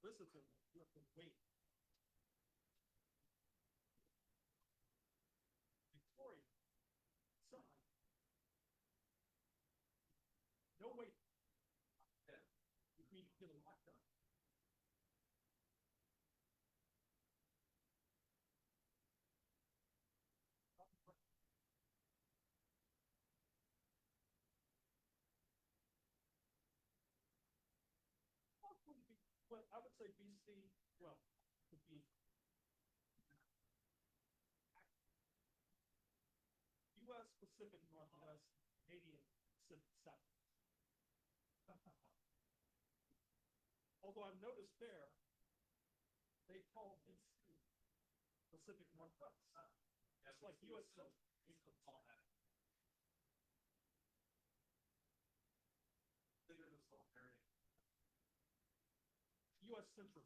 Listen to me. You have to wait. Victoria, son, no wait. Yeah. You mean you get a lot done. Well, I would say BC, well, would be US Pacific Northwest, Canadian Pacific South. Although I've noticed there, they call BC Pacific Northwest. It's like US we could call that. Think of this whole area. US Central.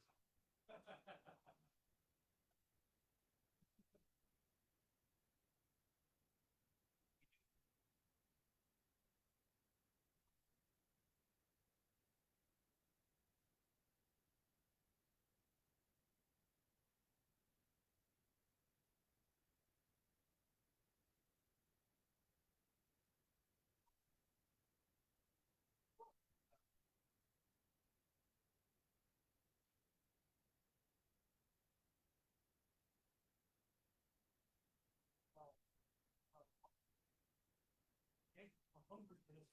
I'm hungry for this.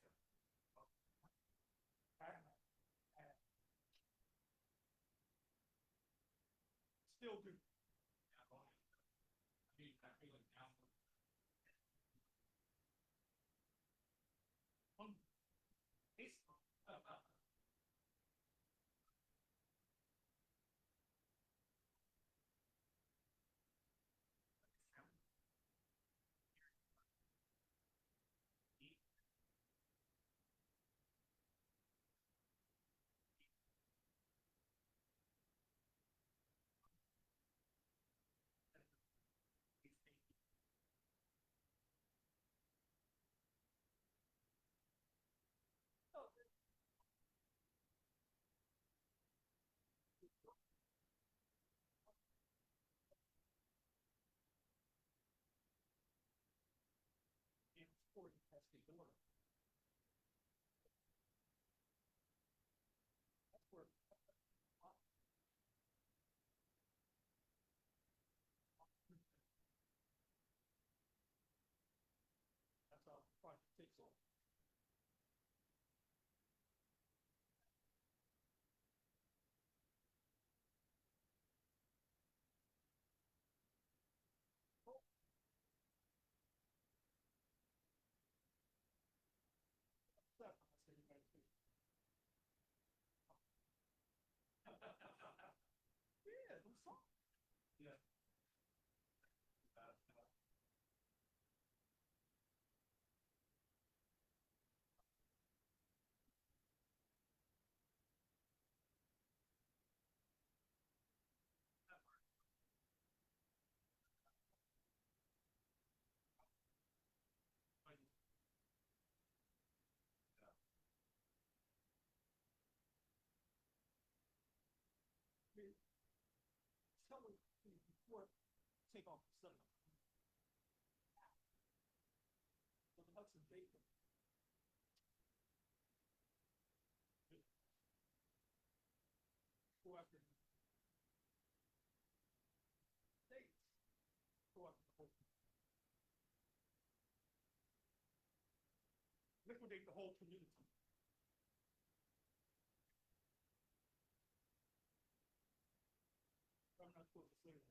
Still do. Hungry. It's important has to go. That's where that's how project takes off. That yeah, I'm sorry. Yeah. Tell me before take off the sun. So the Hudson Bay go after states, go after the whole, liquidate the whole community. I'm not supposed to say that.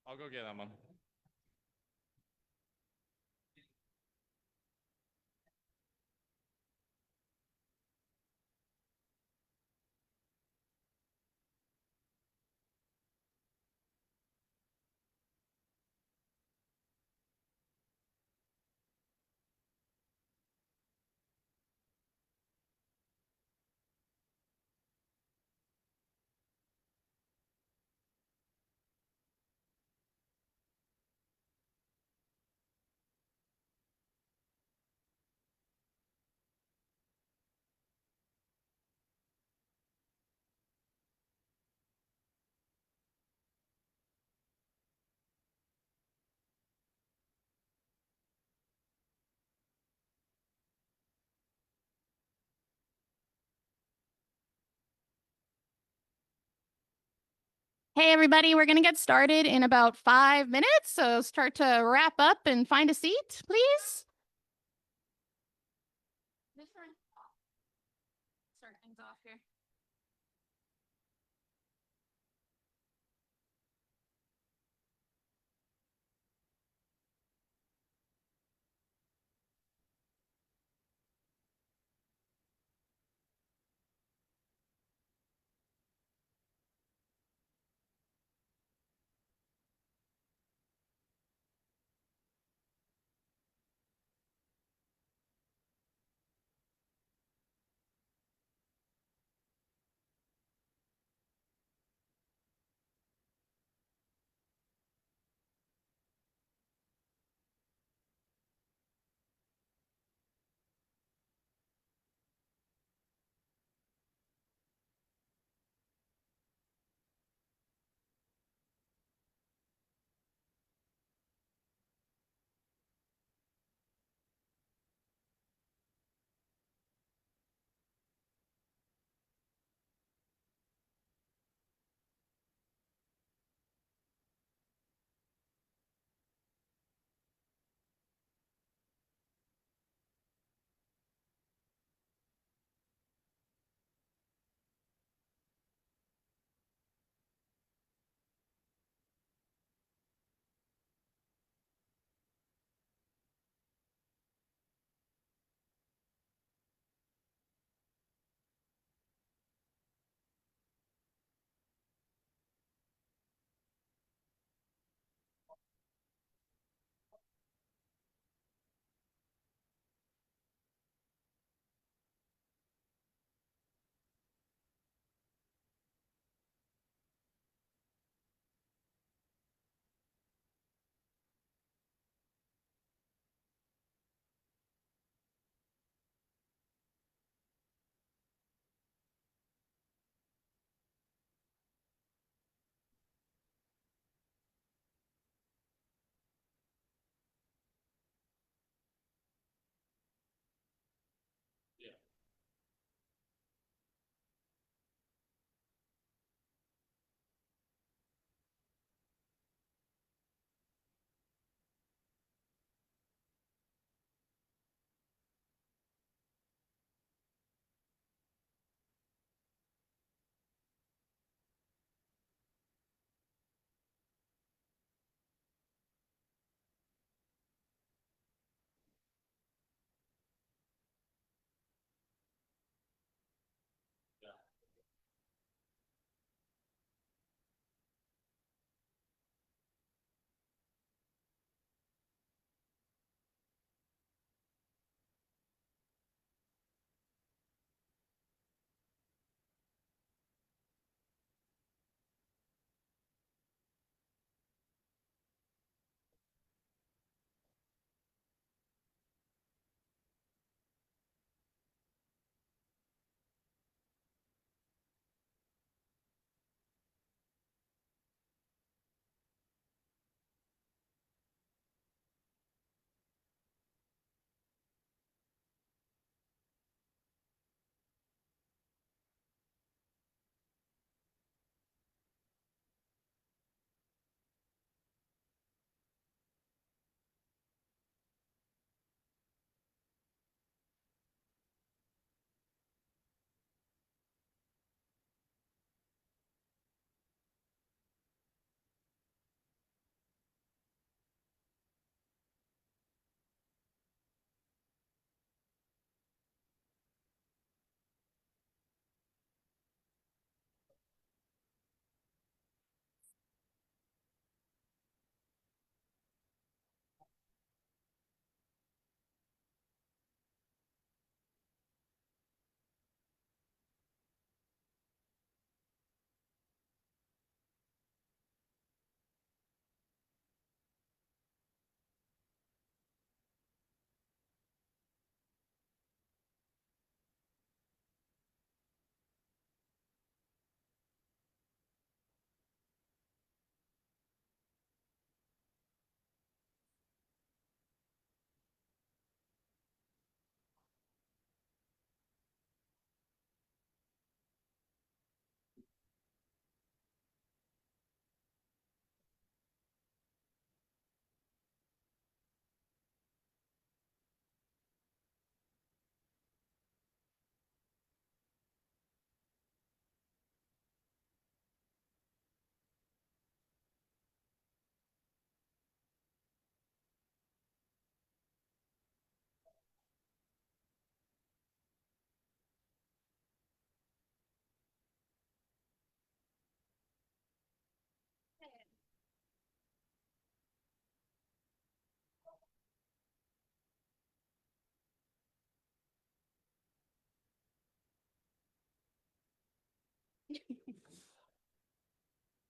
I'll go get them. Hey, everybody, we're going to get started in about 5 minutes. So start to wrap up and find a seat, please. Start things off here.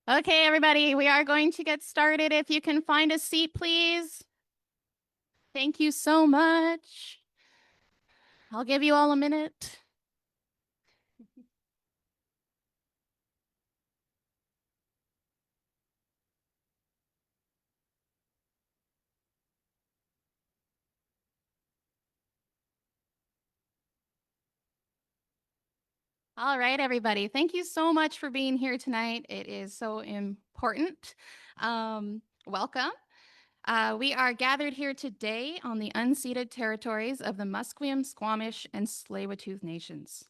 Okay, everybody, we are going to get started. If you can find a seat, please. Thank you so much. I'll give you all a minute. All right, everybody. Thank you so much for being here tonight. It is so important. Welcome. We are gathered here today on the unceded territories of the Musqueam, Squamish, and Tsleil-Waututh nations.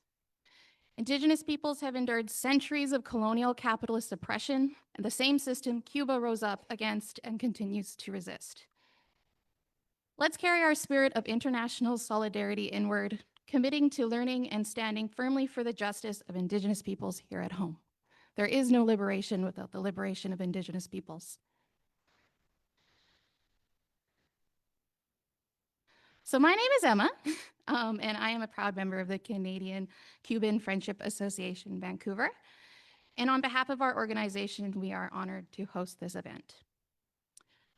Indigenous peoples have endured centuries of colonial capitalist oppression, and the same system Cuba rose up against and continues to resist. Let's carry our spirit of international solidarity inward, committing to learning and standing firmly for the justice of Indigenous peoples here at home. There is no liberation without the liberation of Indigenous peoples. So my name is Emma, and I am a proud member of the Canadian-Cuban Friendship Association, Vancouver. And on behalf of our organization, we are honored to host this event.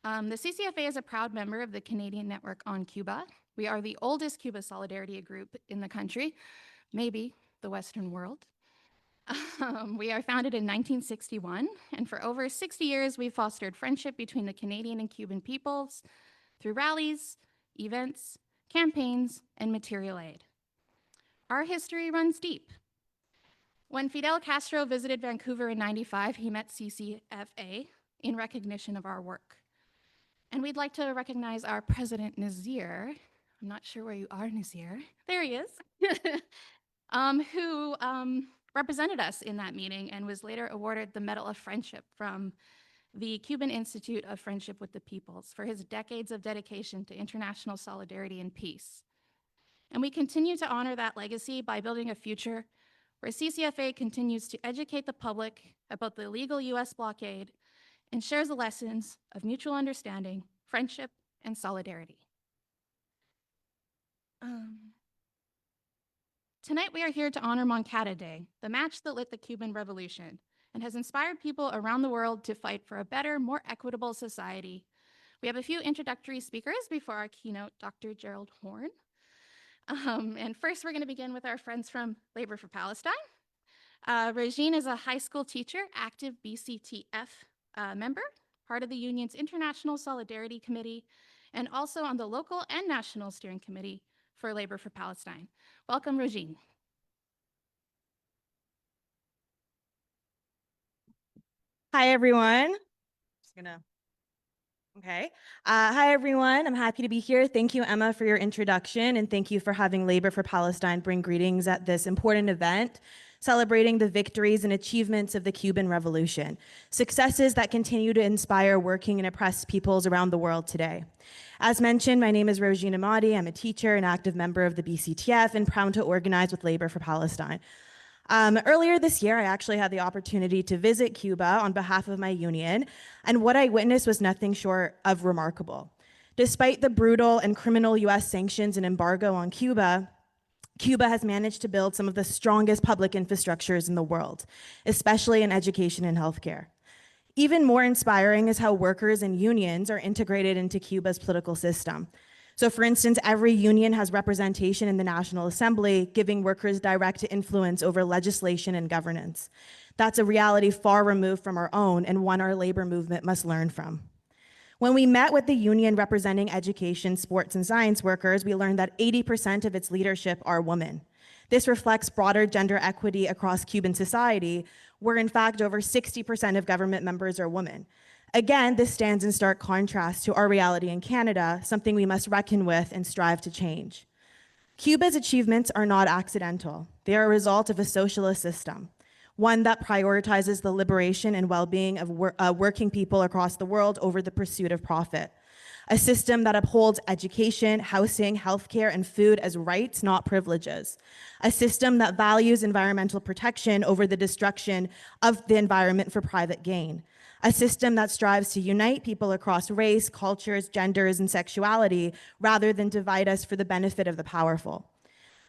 The CCFA is a proud member of the Canadian Network on Cuba. We are the oldest Cuba Solidarity group in the country, maybe the Western world. We are founded in 1961, and for over 60 years, we've fostered friendship between the Canadian and Cuban peoples through rallies, events, campaigns, and material aid. Our history runs deep. When Fidel Castro visited Vancouver in '95, he met CCFA in recognition of our work. And we'd like to recognize our president, Nazir. I'm not sure where you are, Nazir. There he is. who represented us in that meeting and was later awarded the Medal of Friendship from the Cuban Institute of Friendship with the Peoples for his decades of dedication to international solidarity and peace. And we continue to honor that legacy by building a future where CCFA continues to educate the public about the illegal US blockade and shares the lessons of mutual understanding, friendship, and solidarity. Tonight we are here to honor Moncada Day, the match that lit the Cuban Revolution and has inspired people around the world to fight for a better, more equitable society. We have a few introductory speakers before our keynote, Dr. Gerald Horne. And first, we're going to begin with our friends from Labor for Palestine. Regine is a high school teacher, active BCTF member, part of the union's International Solidarity Committee, and also on the local and national steering committee for Labor for Palestine. Welcome, Regine. Hi, everyone. Okay. Hi, everyone. I'm happy to be here. Thank you, Emma, for your introduction, and thank you for having Labor for Palestine bring greetings at this important event, celebrating the victories and achievements of the Cuban Revolution, successes that continue to inspire working and oppressed peoples around the world today. As mentioned, my name is Rosina Mahdi. I'm a teacher, an active member of the BCTF, and proud to organize with Labor for Palestine. Earlier this year, I actually had the opportunity to visit Cuba on behalf of my union, and what I witnessed was nothing short of remarkable. Despite the brutal and criminal US sanctions and embargo on Cuba, Cuba has managed to build some of the strongest public infrastructures in the world, especially in education and healthcare. Even more inspiring is how workers and unions are integrated into Cuba's political system. So for instance, every union has representation in the National Assembly, giving workers direct influence over legislation and governance. That's a reality far removed from our own and one our labor movement must learn from. When we met with the union representing education, sports, and science workers, we learned that 80% of its leadership are women. This reflects broader gender equity across Cuban society, where in fact over 60% of government members are women. Again, this stands in stark contrast to our reality in Canada, something we must reckon with and strive to change. Cuba's achievements are not accidental. They are a result of a socialist system, one that prioritizes the liberation and well-being of working people across the world over the pursuit of profit. A system that upholds education, housing, healthcare, and food as rights, not privileges. A system that values environmental protection over the destruction of the environment for private gain. A system that strives to unite people across race, cultures, genders, and sexuality, rather than divide us for the benefit of the powerful.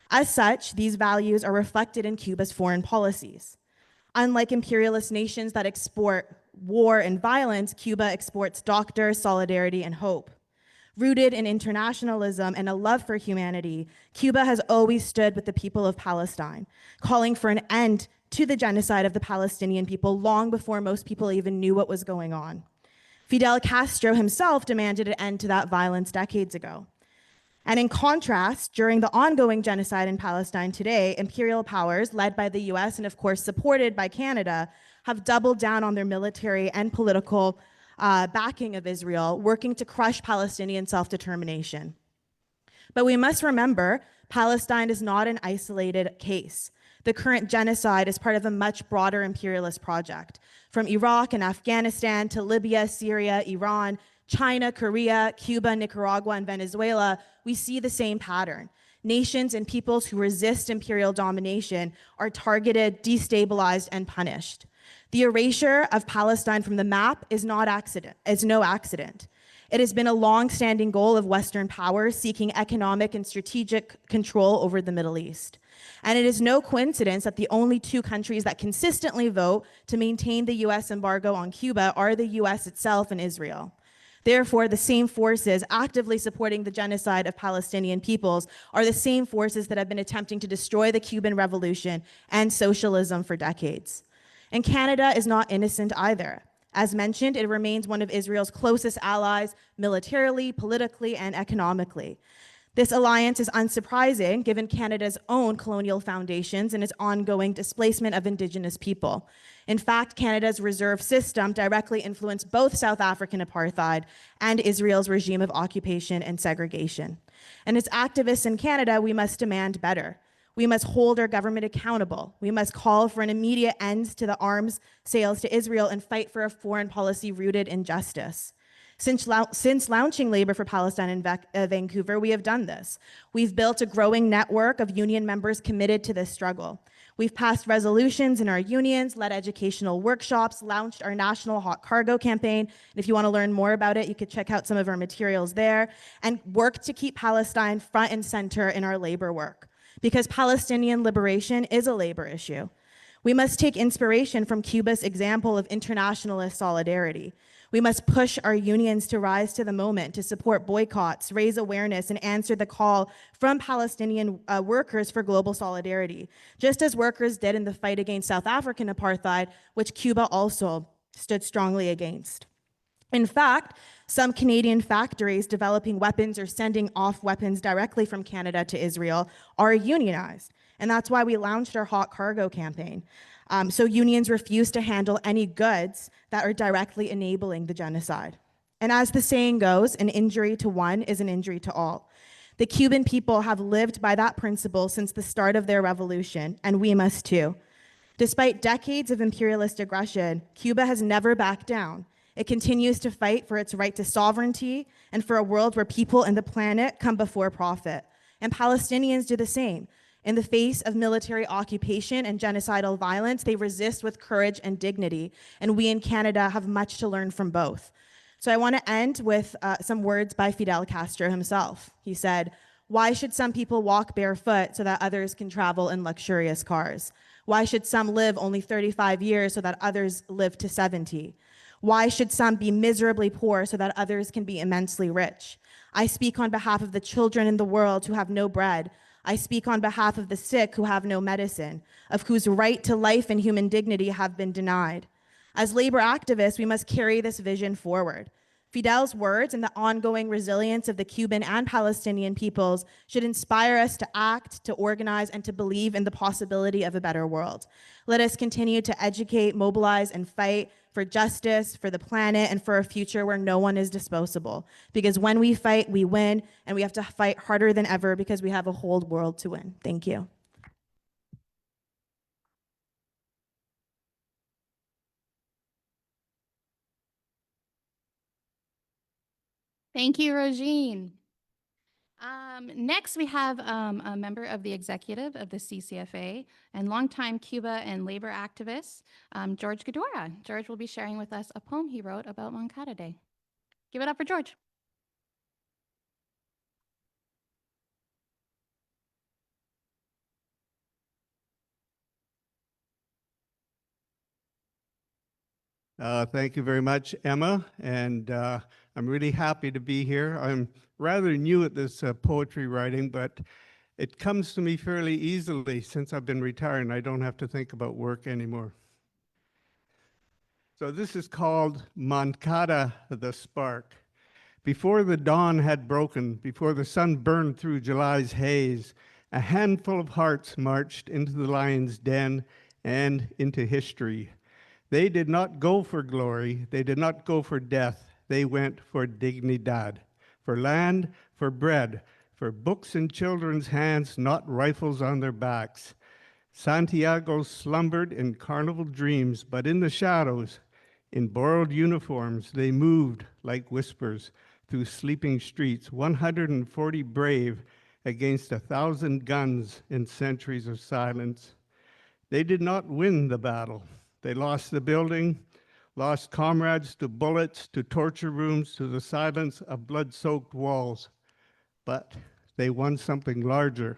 As such, these values are reflected in Cuba's foreign policies. Unlike imperialist nations that export war and violence, Cuba exports doctor, solidarity, and hope. Rooted in internationalism and a love for humanity, Cuba has always stood with the people of Palestine, calling for an end to the genocide of the Palestinian people long before most people even knew what was going on. Fidel Castro himself demanded an end to that violence decades ago. And in contrast, during the ongoing genocide in Palestine today, imperial powers, led by the US and of course supported by Canada, have doubled down on their military and political backing of Israel, working to crush Palestinian self-determination. But we must remember, Palestine is not an isolated case. The current genocide is part of a much broader imperialist project. From Iraq and Afghanistan to Libya, Syria, Iran, China, Korea, Cuba, Nicaragua, and Venezuela, we see the same pattern. Nations and peoples who resist imperial domination are targeted, destabilized, and punished. The erasure of Palestine from the map is no accident. It has been a long-standing goal of Western powers seeking economic and strategic control over the Middle East. And it is no coincidence that the only two countries that consistently vote to maintain the US embargo on Cuba are the US itself and Israel. Therefore, the same forces actively supporting the genocide of Palestinian peoples are the same forces that have been attempting to destroy the Cuban Revolution and socialism for decades. And Canada is not innocent either. As mentioned, it remains one of Israel's closest allies militarily, politically, and economically. This alliance is unsurprising given Canada's own colonial foundations and its ongoing displacement of Indigenous people. In fact, Canada's reserve system directly influenced both South African apartheid and Israel's regime of occupation and segregation. And as activists in Canada, we must demand better. We must hold our government accountable. We must call for an immediate end to the arms sales to Israel and fight for a foreign policy rooted in justice. Since launching Labor for Palestine in Vancouver, we have done this. We've built a growing network of union members committed to this struggle. We've passed resolutions in our unions, led educational workshops, launched our national hot cargo campaign. And if you want to learn more about it, you could check out some of our materials there, and worked to keep Palestine front and center in our labor work, because Palestinian liberation is a labor issue. We must take inspiration from Cuba's example of internationalist solidarity. We must push our unions to rise to the moment, to support boycotts, raise awareness, and answer the call from Palestinian workers for global solidarity, just as workers did in the fight against South African apartheid, which Cuba also stood strongly against. In fact, some Canadian factories developing weapons or sending off weapons directly from Canada to Israel are unionized. And that's why we launched our hot cargo campaign. So unions refuse to handle any goods that are directly enabling the genocide. And as the saying goes, an injury to one is an injury to all. The Cuban people have lived by that principle since the start of their revolution, and we must too. Despite decades of imperialist aggression, Cuba has never backed down. It continues to fight for its right to sovereignty and for a world where people and the planet come before profit. And Palestinians do the same. In the face of military occupation and genocidal violence, they resist with courage and dignity. And we in Canada have much to learn from both. So I want to end with some words by Fidel Castro himself. He said, "Why should some people walk barefoot so that others can travel in luxurious cars? Why should some live only 35 years so that others live to 70? Why should some be miserably poor so that others can be immensely rich? I speak on behalf of the children in the world who have no bread. I speak on behalf of the sick who have no medicine, of whose right to life and human dignity have been denied. As labor activists, we must carry this vision forward. Fidel's words and the ongoing resilience of the Cuban and Palestinian peoples should inspire us to act, to organize, and to believe in the possibility of a better world. Let us continue to educate, mobilize, and fight for justice, for the planet, and for a future where no one is disposable. Because when we fight, we win, and we have to fight harder than ever because we have a whole world to win. Thank you. Thank you, Rogine. Next, we have a member of the executive of the CCFA and longtime Cuba and labor activist, George Gadora. George will be sharing with us a poem he wrote about Moncada Day. Give it up for George. Thank you very much, Emma, and I'm really happy to be here. I'm rather new at this poetry writing, but it comes to me fairly easily since I've been retired and I don't have to think about work anymore. So this is called Moncada, the Spark. Before the dawn had broken, before the sun burned through July's haze, a handful of hearts marched into the lion's den and into history. They did not go for glory. They did not go for death. They went for dignidad, for land, for bread, for books in children's hands, not rifles on their backs. Santiago slumbered in carnival dreams, but in the shadows, in borrowed uniforms, they moved like whispers through sleeping streets, 140 brave against 1,000 guns in centuries of silence. They did not win the battle. They lost the building, lost comrades to bullets, to torture rooms, to the silence of blood-soaked walls. But they won something larger,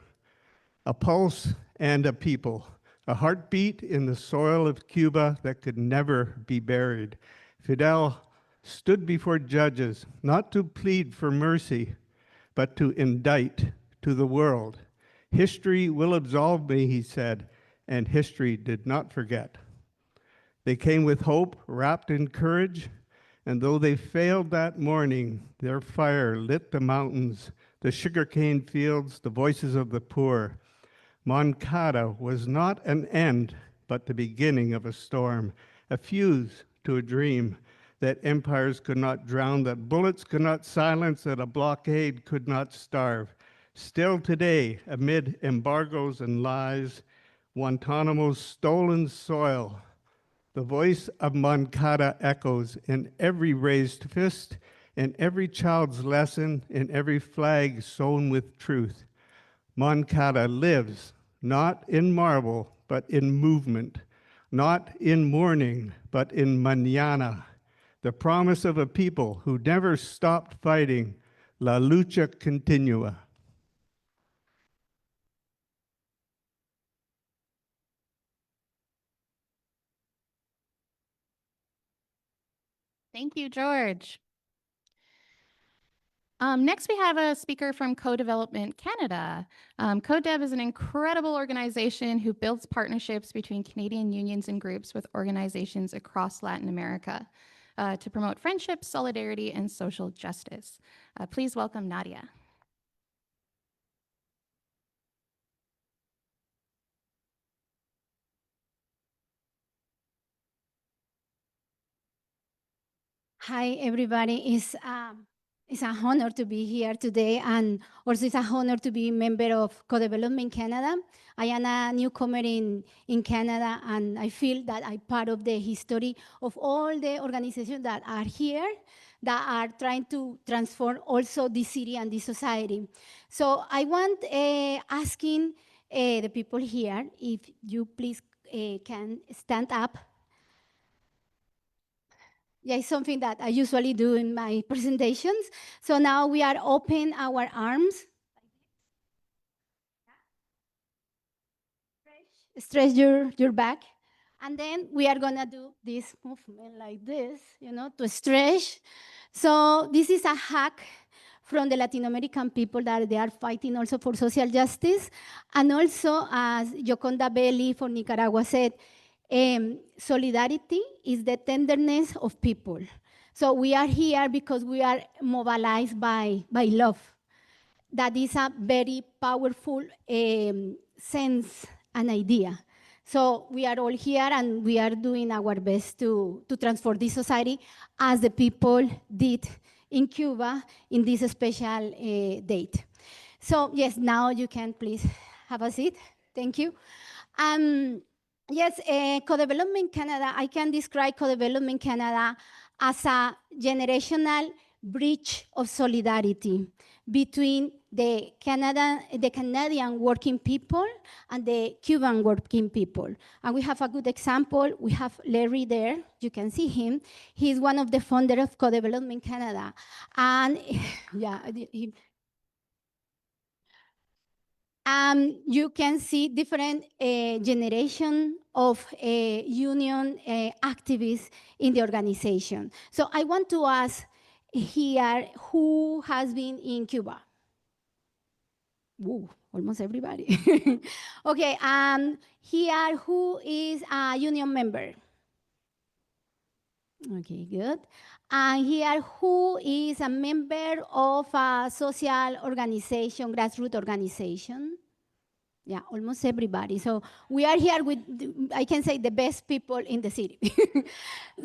a pulse and a people, a heartbeat in the soil of Cuba that could never be buried. Fidel stood before judges, not to plead for mercy, but to indict to the world. History will absolve me, he said, and history did not forget. They came with hope, wrapped in courage, and though they failed that morning, their fire lit the mountains, the sugarcane fields, the voices of the poor. Moncada was not an end, but the beginning of a storm, a fuse to a dream that empires could not drown, that bullets could not silence, that a blockade could not starve. Still today, amid embargoes and lies, Guantanamo's stolen soil, the voice of Moncada echoes in every raised fist, in every child's lesson, in every flag sewn with truth. Moncada lives, not in marble, but in movement, not in mourning, but in mañana, the promise of a people who never stopped fighting. La lucha continua. Thank you, George. Next, we have a speaker from Co-Development Canada. CoDev is an incredible organization who builds partnerships between Canadian unions and groups with organizations across Latin America to promote friendship, solidarity, and social justice. Please welcome Nadia. Hi, everybody. It's an honor to be here today, and also it's an honor to be a member of Co-Development Canada. I am a newcomer in Canada, and I feel that I'm part of the history of all the organizations that are here that are trying to transform also this city and this society. So I want asking the people here if you please can stand up. Yeah, it's something that I usually do in my presentations. So now we are open our arms. Stretch your back. And then we are gonna do this movement like this, to stretch. So this is a hack from the Latin American people that they are fighting also for social justice. And also, as Yoconda Belli for Nicaragua said, solidarity is the tenderness of people. So we are here because we are mobilized by love. That is a very powerful sense and idea. So we are all here and we are doing our best to transform this society as the people did in Cuba in this special date. So yes, now you can please have a seat. Thank you. Yes, Co-Development Canada, I can describe Co-Development Canada as a generational bridge of solidarity between the Canadian working people and the Cuban working people. And we have a good example. We have Larry there. You can see him. He's one of the founders of Co-Development Canada. And yeah, You can see different generation of union activists in the organization. So I want to ask here, who has been in Cuba? Woo, almost everybody. Okay, here, who is a union member? Okay, good. And here, who is a member of a social organization, grassroots organization? Yeah, almost everybody. So we are here with, I can say, the best people in the city.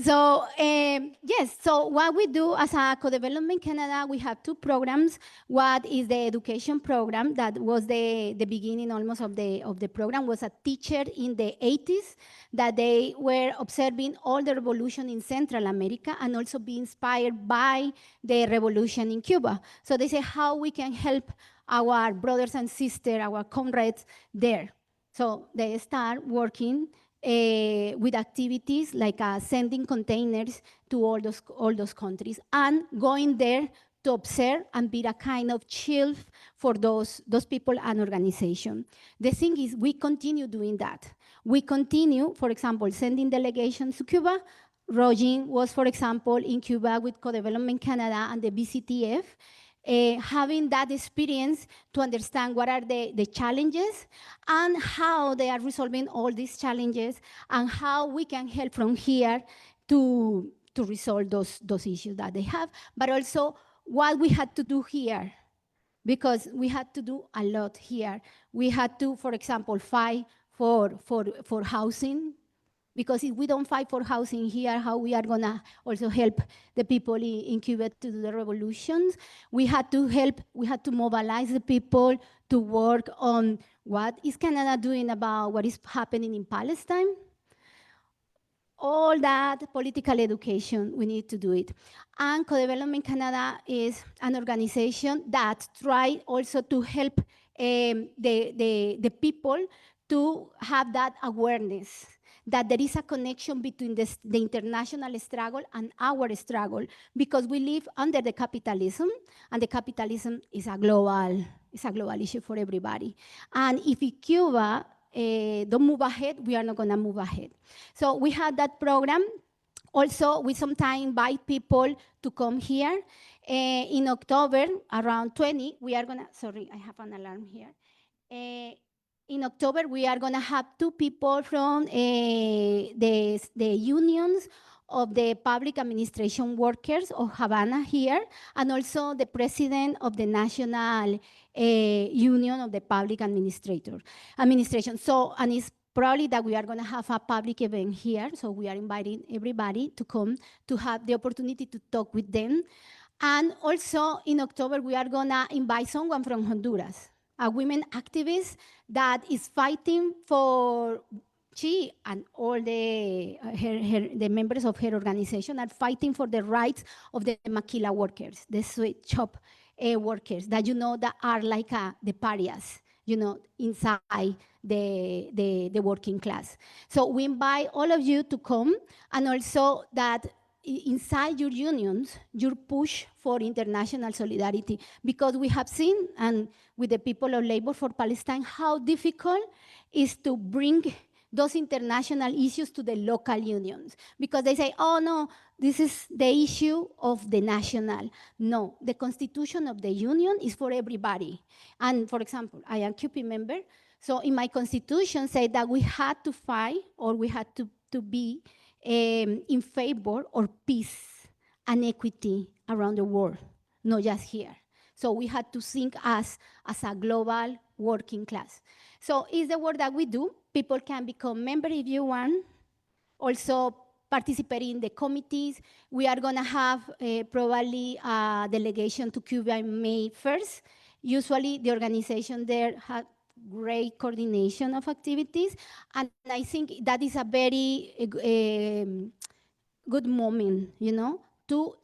So yes, so what we do as a Co-Development Canada, we have two programs. What is the education program that was the beginning almost of the program, was a teacher in the 80s that they were observing all the revolution in Central America and also be inspired by the revolution in Cuba. So they say how we can help our brothers and sisters, our comrades there. So they start working with activities like sending containers to all those countries and going there to observe and be a kind of shield for those people and organization. The thing is, we continue doing that. We continue, for example, sending delegations to Cuba. Rogin was, for example, in Cuba with Co-Development Canada and the BCTF, having that experience to understand what are the challenges and how they are resolving all these challenges and how we can help from here to resolve those issues that they have, but also what we had to do here, because we had to do a lot here. We had to, for example, fight for housing, because if we don't fight for housing here, how we are gonna also help the people in Cuba to do the revolutions? We had to help, we had to mobilize the people to work on what is Canada doing about what is happening in Palestine. All that political education, we need to do it. And Co-Development Canada is an organization that tries also to help the people to have that awareness that there is a connection between the international struggle and our struggle, because we live under the capitalism, and the capitalism is a global issue for everybody. And if Cuba don't move ahead, we are not gonna move ahead. So we had that program. Also, we sometimes invite people to come here. In October, around 20, we are gonna, sorry, I have an alarm here. In October, we are gonna have two people from the unions of the public administration workers of Havana here, and also the president of the National Union of the Public Administration. So, and it's probably that we are gonna have a public event here, so we are inviting everybody to come to have the opportunity to talk with them. And also in October, we are gonna invite someone from Honduras, a women activist that is fighting for, she and all the members of her organization are fighting for the rights of the maquila workers, the sweet shop workers that that are like the pariahs, inside the working class. So we invite all of you to come, and also that inside your unions, your push for international solidarity, because we have seen, and with the people of Labor for Palestine, how difficult it is to bring those international issues to the local unions, because they say, oh no, this is the issue of the national. No, the constitution of the union is for everybody. And for example, I am QP member, so in my constitution say that we had to fight, or we had to be in favor of peace and equity around the world, not just here. So we had to think as a global working class. So it's the work that we do. People can become member if you want. Also participate in the committees. We are gonna have probably a delegation to Cuba on May 1st. Usually the organization there has great coordination of activities, and I think that is a very good moment, to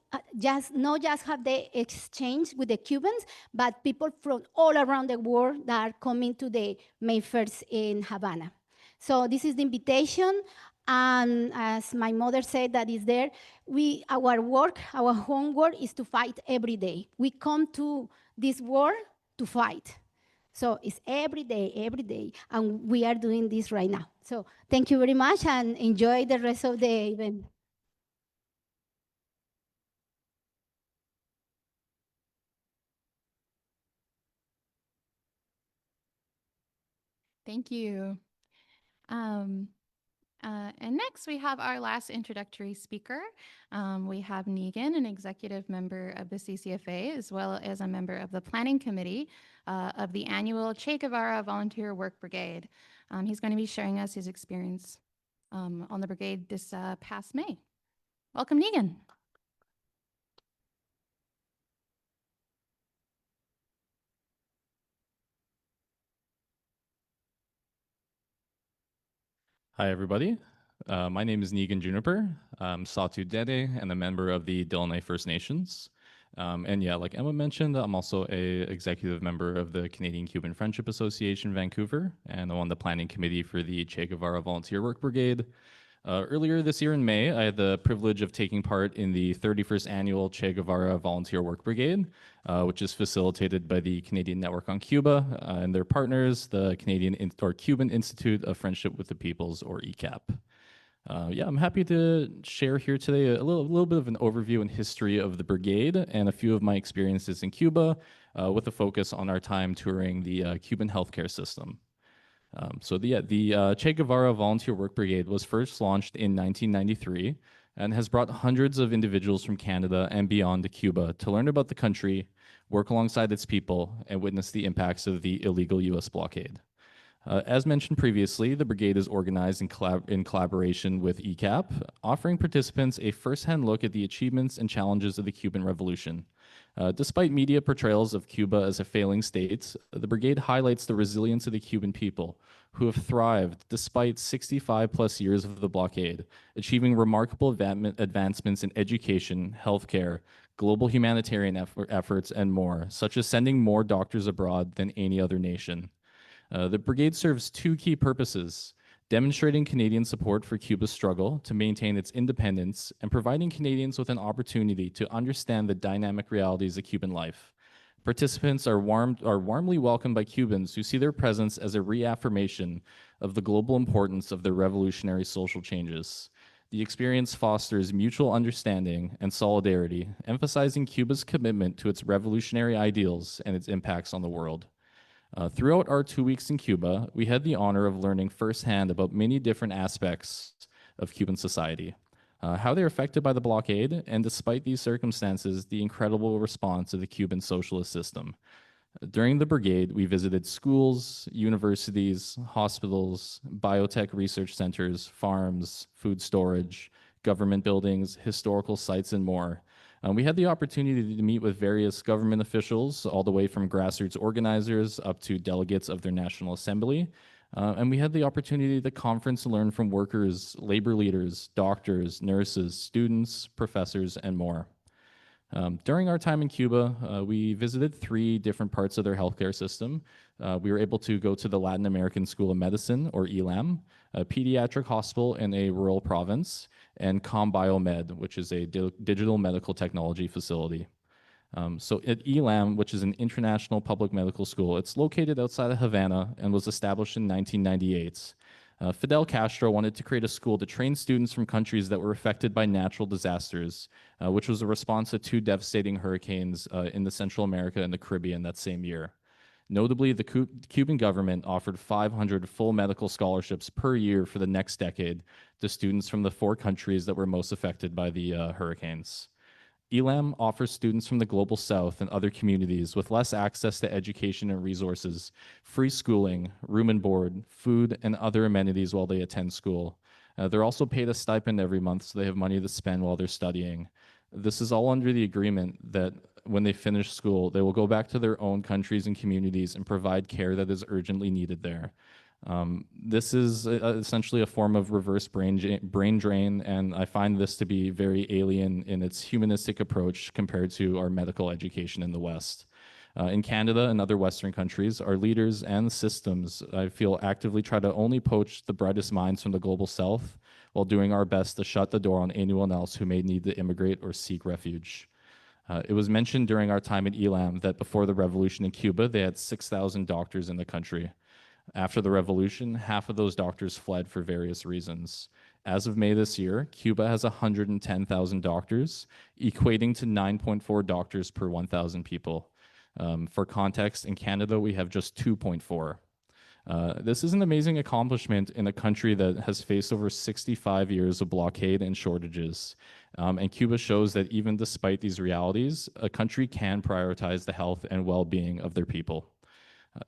not just have the exchange with the Cubans, but people from all around the world that are coming to the May 1st in Havana. So this is the invitation, and as my mother said that is there, our homework is to fight every day. We come to this war to fight. So it's every day, and we are doing this right now. So thank you very much and enjoy the rest of the event. Thank you. Um, and next, we have our last introductory speaker. We have Negan, an executive member of the CCFA, as well as a member of the planning committee of the annual Che Guevara Volunteer Work Brigade. He's going to be sharing us his experience on the brigade this past May. Welcome, Negan. Hi, everybody. My name is Negan Juniper. I'm Satu Dede and a member of the Delaunay First Nations. And yeah, like Emma mentioned, I'm also a executive member of the Canadian-Cuban Friendship Association, Vancouver, and I'm on the planning committee for the Che Guevara Volunteer Work Brigade. Earlier this year in May, I had the privilege of taking part in the 31st annual Che Guevara Volunteer Work Brigade, which is facilitated by the Canadian Network on Cuba and their partners, the Cuban Institute of Friendship with the Peoples, or ECAP. Yeah, I'm happy to share here today a little bit of an overview and history of the brigade and a few of my experiences in Cuba, with a focus on our time touring the Cuban healthcare system. So the Che Guevara Volunteer Work Brigade was first launched in 1993 and has brought hundreds of individuals from Canada and beyond to Cuba to learn about the country, work alongside its people, and witness the impacts of the illegal U.S. blockade. As mentioned previously, the brigade is organized in collaboration with ECAP, offering participants a first-hand look at the achievements and challenges of the Cuban Revolution. Despite media portrayals of Cuba as a failing state, the brigade highlights the resilience of the Cuban people, who have thrived despite 65 plus years of the blockade, achieving remarkable advancements in education, healthcare, global humanitarian efforts, and more, such as sending more doctors abroad than any other nation. The brigade serves two key purposes: demonstrating Canadian support for Cuba's struggle to maintain its independence and providing Canadians with an opportunity to understand the dynamic realities of Cuban life. Participants are warmly welcomed by Cubans who see their presence as a reaffirmation of the global importance of their revolutionary social changes. The experience fosters mutual understanding and solidarity, emphasizing Cuba's commitment to its revolutionary ideals and its impacts on the world. Throughout our 2 weeks in Cuba, we had the honor of learning firsthand about many different aspects of Cuban society, how they're affected by the blockade, and despite these circumstances, the incredible response of the Cuban socialist system. During the brigade, we visited schools, universities, hospitals, biotech research centers, farms, food storage, government buildings, historical sites, and more. We had the opportunity to meet with various government officials, all the way from grassroots organizers up to delegates of their National Assembly. And we had the opportunity to conference and learn from workers, labor leaders, doctors, nurses, students, professors, and more. During our time in Cuba, we visited 3 different parts of their healthcare system. We were able to go to the Latin American School of Medicine, or ELAM, a pediatric hospital in a rural province, and CombBiomed, which is a digital medical technology facility. So at ELAM, which is an international public medical school, it's located outside of Havana and was established in 1998. Fidel Castro wanted to create a school to train students from countries that were affected by natural disasters, which was a response to 2 devastating hurricanes in the Central America and the Caribbean that same year. Notably, the Cuban government offered 500 full medical scholarships per year for the next decade to students from the 4 countries that were most affected by the hurricanes. ELAM offers students from the Global South and other communities with less access to education and resources, free schooling, room and board, food, and other amenities while they attend school. They're also paid a stipend every month, so they have money to spend while they're studying. This is all under the agreement that when they finish school, they will go back to their own countries and communities and provide care that is urgently needed there. This is essentially a form of reverse brain drain, and I find this to be very alien in its humanistic approach compared to our medical education in the West. In Canada and other Western countries, our leaders and systems, I feel, actively try to only poach the brightest minds from the Global South while doing our best to shut the door on anyone else who may need to immigrate or seek refuge. It was mentioned during our time at ELAM that before the revolution in Cuba, they had 6,000 doctors in the country. After the revolution, half of those doctors fled for various reasons. As of May this year, Cuba has 110,000 doctors, equating to 9.4 doctors per 1,000 people. For context, in Canada, we have just 2.4. This is an amazing accomplishment in a country that has faced over 65 years of blockade and shortages. And Cuba shows that even despite these realities, a country can prioritize the health and well-being of their people.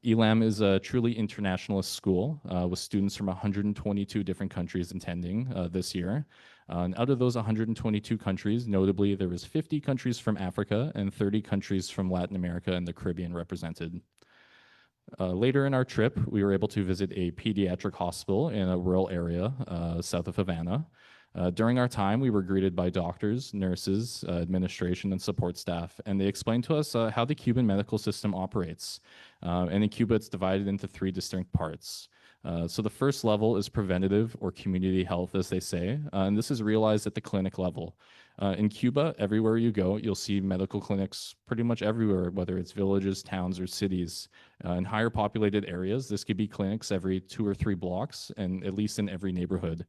ELAM is a truly internationalist school with students from 122 different countries attending this year. And out of those 122 countries, notably, there was 50 countries from Africa and 30 countries from Latin America and the Caribbean represented. Later in our trip, we were able to visit a pediatric hospital in a rural area south of Havana. During our time, we were greeted by doctors, nurses, administration, and support staff, and they explained to us how the Cuban medical system operates. And in Cuba, it's divided into 3 distinct parts. So the first level is preventative or community health, as they say, and this is realized at the clinic level. In Cuba, everywhere you go, you'll see medical clinics pretty much everywhere, whether it's villages, towns, or cities. In higher populated areas, this could be clinics every 2 or 3 blocks, and at least in every neighborhood.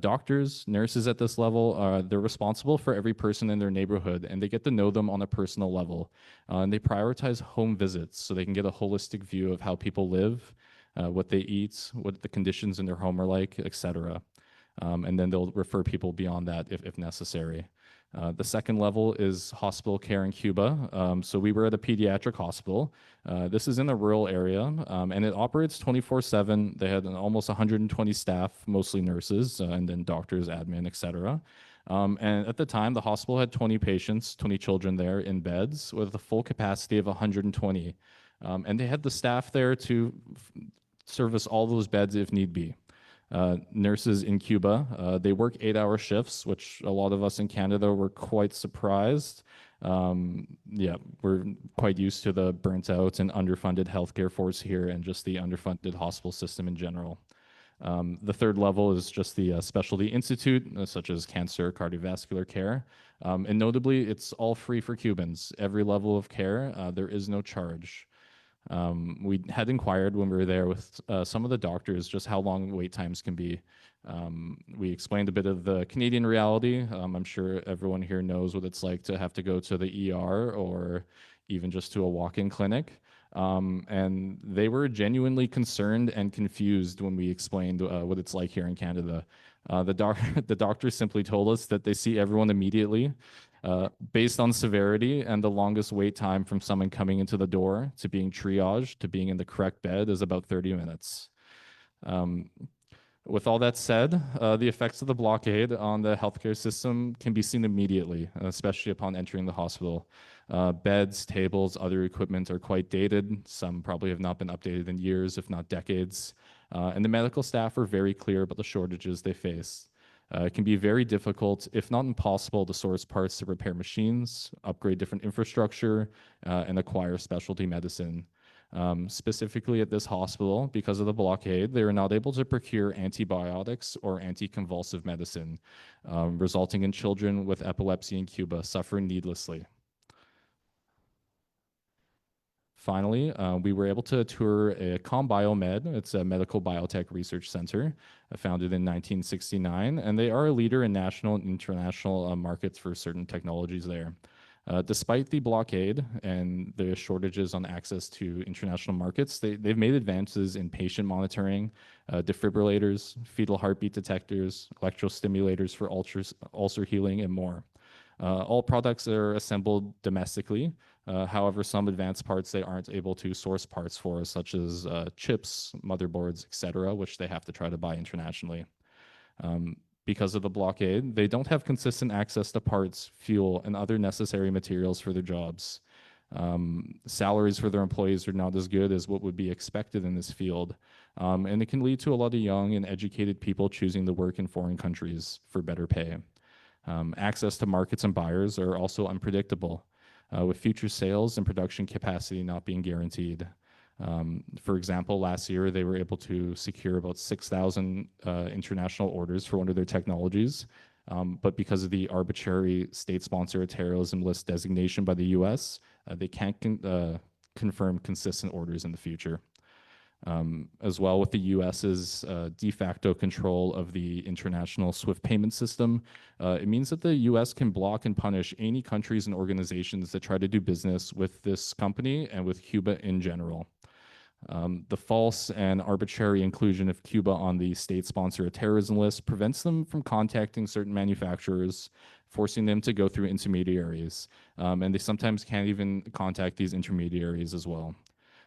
Doctors, nurses at this level, they're responsible for every person in their neighborhood, and they get to know them on a personal level. And they prioritize home visits so they can get a holistic view of how people live, what they eat, what the conditions in their home are like, etc. And then they'll refer people beyond that if necessary. The second level is hospital care in Cuba. So we were at a pediatric hospital. This is in a rural area, and it operates 24/7. They had almost 120 staff, mostly nurses, and then doctors, admin, etc. And at the time, the hospital had 20 patients, 20 children there in beds with a full capacity of 120. And they had the staff there to service all those beds if need be. Nurses in Cuba, they work 8-hour shifts, which a lot of us in Canada were quite surprised. Yeah, we're quite used to the burnt out and underfunded healthcare force here and just the underfunded hospital system in general. The third level is just the specialty institute, such as cancer, cardiovascular care. And notably, it's all free for Cubans. Every level of care, there is no charge. We had inquired when we were there with some of the doctors just how long wait times can be. We explained a bit of the Canadian reality. I'm sure everyone here knows what it's like to have to go to the ER or even just to a walk-in clinic. And they were genuinely concerned and confused when we explained what it's like here in Canada. The doctors simply told us that they see everyone immediately. Based on severity, and the longest wait time from someone coming into the door to being triaged to being in the correct bed is about 30 minutes. With all that said, the effects of the blockade on the healthcare system can be seen immediately, especially upon entering the hospital. Beds, tables, other equipment are quite dated. Some probably have not been updated in years, if not decades. And the medical staff are very clear about the shortages they face. It can be very difficult, if not impossible, to source parts to repair machines, upgrade different infrastructure, and acquire specialty medicine. Specifically at this hospital, because of the blockade, they are not able to procure antibiotics or anticonvulsive medicine, resulting in children with epilepsy in Cuba suffering needlessly. Finally, we were able to tour a CombBiomed. It's a medical biotech research center founded in 1969, and they are a leader in national and international markets for certain technologies there. Despite the blockade and the shortages on access to international markets, they've made advances in patient monitoring, defibrillators, fetal heartbeat detectors, electrostimulators for ulcer healing, and more. All products are assembled domestically. However, some advanced parts they aren't able to source parts for, such as chips, motherboards, etc., which they have to try to buy internationally. Because of the blockade, they don't have consistent access to parts, fuel, and other necessary materials for their jobs. Salaries for their employees are not as good as what would be expected in this field. And it can lead to a lot of young and educated people choosing to work in foreign countries for better pay. Access to markets and buyers are also unpredictable, with future sales and production capacity not being guaranteed. For example, last year they were able to secure about 6,000 international orders for one of their technologies, But because of the arbitrary state-sponsored terrorism list designation by the US, they can't confirm consistent orders in the future. As well, with the US's de facto control of the international SWIFT payment system, it means that the US can block and punish any countries and organizations that try to do business with this company and with Cuba in general. The false and arbitrary inclusion of Cuba on the state-sponsored terrorism list prevents them from contacting certain manufacturers, forcing them to go through intermediaries. And they sometimes can't even contact these intermediaries as well.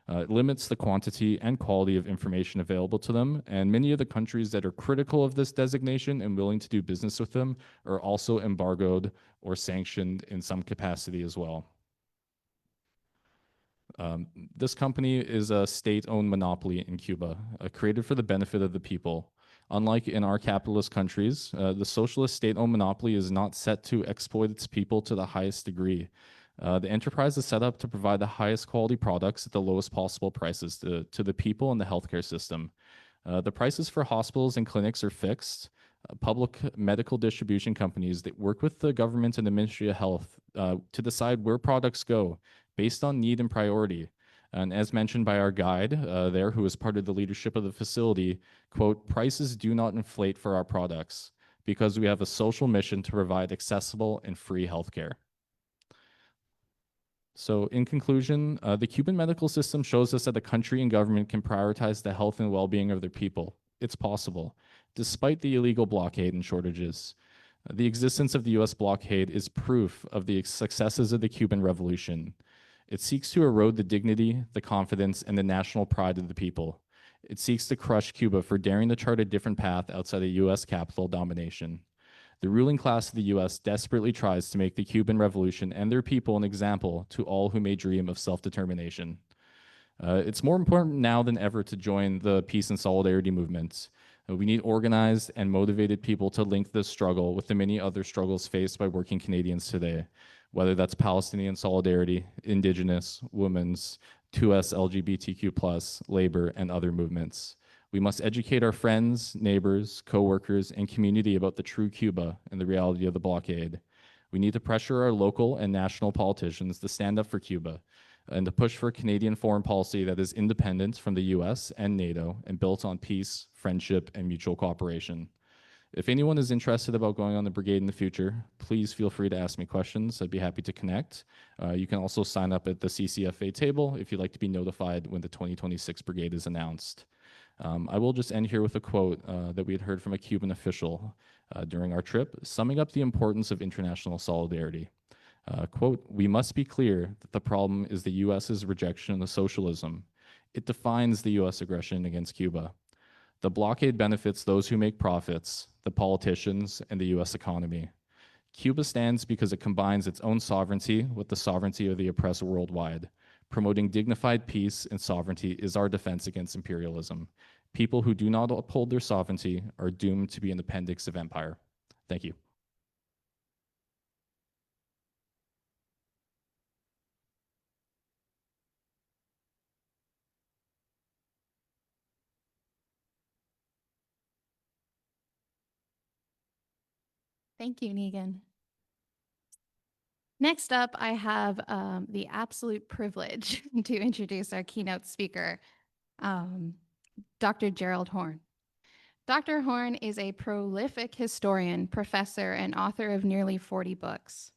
It limits the quantity and quality of information available to them, and many of the countries that are critical of this designation and willing to do business with them are also embargoed or sanctioned in some capacity as well. This company is a state-owned monopoly in Cuba, created for the benefit of the people. Unlike in our capitalist countries, the socialist state-owned monopoly is not set to exploit its people to the highest degree. The enterprise is set up to provide the highest quality products at the lowest possible prices to the people and the healthcare system. The prices for hospitals and clinics are fixed. Public medical distribution companies that work with the government and the Ministry of Health to decide where products go based on need and priority. And as mentioned by our guide there, who is part of the leadership of the facility, quote, "Prices do not inflate for our products because we have a social mission to provide accessible and free healthcare." So in conclusion, the Cuban medical system shows us that the country and government can prioritize the health and well-being of their people. It's possible, despite the illegal blockade and shortages. The existence of the US blockade is proof of the successes of the Cuban Revolution. It seeks to erode the dignity, the confidence, and the national pride of the people. It seeks to crush Cuba for daring to chart a different path outside of US capital domination. The ruling class of the US desperately tries to make the Cuban Revolution and their people an example to all who may dream of self-determination. It's more important now than ever to join the peace and solidarity movements. We need organized and motivated people to link this struggle with the many other struggles faced by working Canadians today, whether that's Palestinian solidarity, Indigenous, women's, 2S LGBTQ+, labor, and other movements. We must educate our friends, neighbors, coworkers, and community about the true Cuba and the reality of the blockade. We need to pressure our local and national politicians to stand up for Cuba and to push for a Canadian foreign policy that is independent from the US and NATO and built on peace, friendship, and mutual cooperation. If anyone is interested about going on the brigade in the future, please feel free to ask me questions. I'd be happy to connect. You can also sign up at the CCFA table if you'd like to be notified when the 2026 brigade is announced. I will just end here with a quote that we had heard from a Cuban official during our trip, summing up the importance of international solidarity. Quote, "We must be clear that the problem is the US's rejection of socialism. It defines the US aggression against Cuba. The blockade benefits those who make profits, the politicians, and the US economy. Cuba stands because it combines its own sovereignty with the sovereignty of the oppressed worldwide. Promoting dignified peace and sovereignty is our defense against imperialism. People who do not uphold their sovereignty are doomed to be an appendix of empire." Thank you. Thank you, Negan. Next up, I have the absolute privilege to introduce our keynote speaker, Dr. Gerald Horne. Dr. Horne is a prolific historian, professor, and author of nearly 40 books.